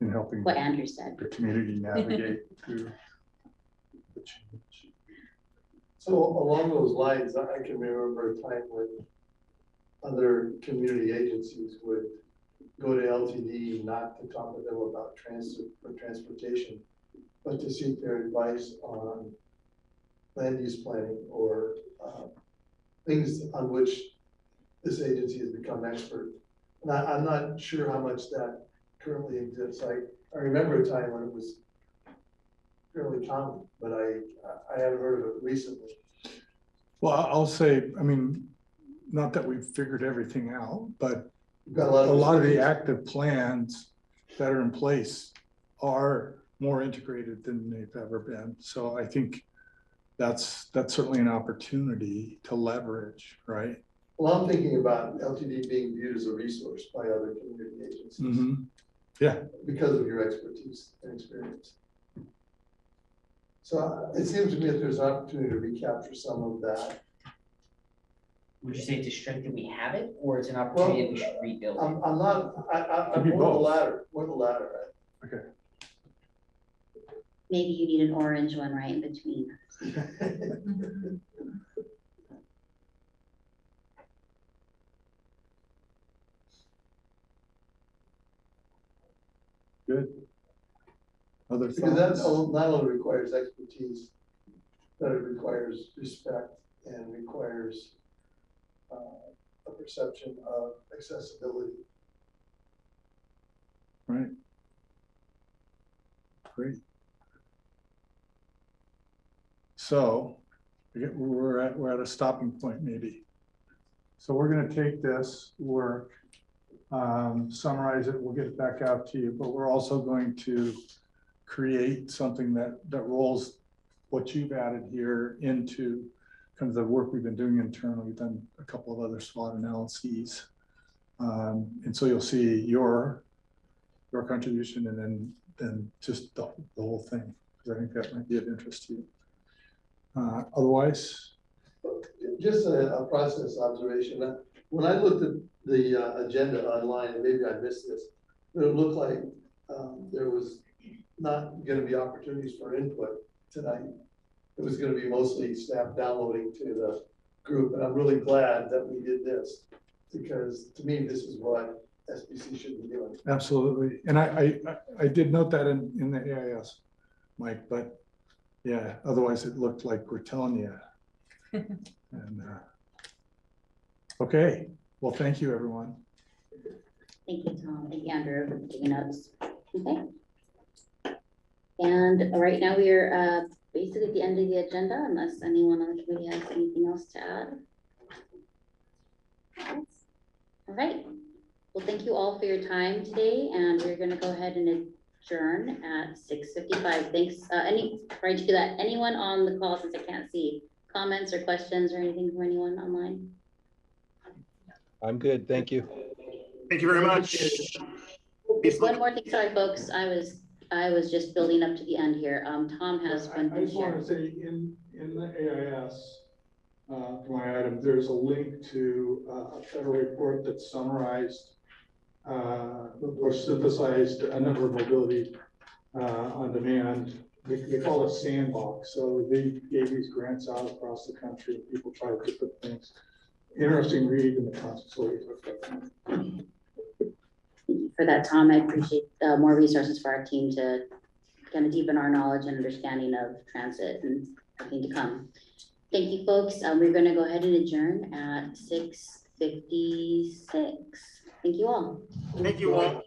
In helping What Andrew said. the community navigate through the change. So along those lines, I can remember a time when other community agencies would go to LTD not to talk with them about transportation, but to seek their advice on land use planning or things on which this agency has become expert. And I'm not sure how much that currently exists. I remember a time when it was fairly common, but I haven't heard of it recently. Well, I'll say, I mean, not that we've figured everything out, but You've got a lot of the active plans that are in place are more integrated than they've ever been. So I think that's certainly an opportunity to leverage, right? Well, I'm thinking about LTD being viewed as a resource by other community agencies. Mm-hmm. Yeah. Because of your expertise and experience. So it seems to me that there's an opportunity to recapture some of that. Would you say to strengthen we have it, or it's an opportunity that we should rebuild? I'm more the latter, right? Okay. Maybe you need an orange one right in between. Good. Other Because that thoughts? not only requires expertise, but it requires respect and requires a perception of accessibility. Right. Great. So we're at a stopping point maybe. So we're going to take this work, summarize it, we'll get it back out to you, but we're also going to create something that rolls what you've added here into kind of the work we've been doing internally. We've done a couple of other SWOT analyses. And so you'll see your contribution and then just the whole thing, because I think that might be of interest to you. Otherwise, just a process observation. When I looked at the agenda online, and maybe I missed this, it looked like there was not going to be opportunities for input tonight. It was going to be mostly staff downloading to the group, and I'm really glad that we did this, because to me, this is what SBC should be doing. absolutely. And I did note that in the AIS, Mike, but yeah, otherwise it looked like we're telling you. And okay, well, thank you, everyone. Thank you, Tom. Thank you, Andrew, for taking notes. Okay. And right now we are basically at the end of the agenda, unless anyone on the committee has anything else to add. All right, well, thank you all for your time today, and we're gonna go ahead and adjourn at 6:55. Thanks, before I do that, anyone on the call, since I can't see, comments or questions or anything from anyone online? I'm good, thank you. Thank you very much. One more thing, sorry, folks, I was just building up to the end here. Tom has I one thing just want here. to say, in the AIS, for my item, there's a link to a federal report that summarized or synthesized a number of mobility on demand. They call it Sandbox. So they gave these grants out across the country. People try different things. Interesting read in the consultation. Thank you for that, Tom. I appreciate more resources for our team to kind of deepen our knowledge and understanding of transit and everything to come. Thank you, folks. We're going to go ahead and adjourn at 6:56. Thank you all. Thank you all.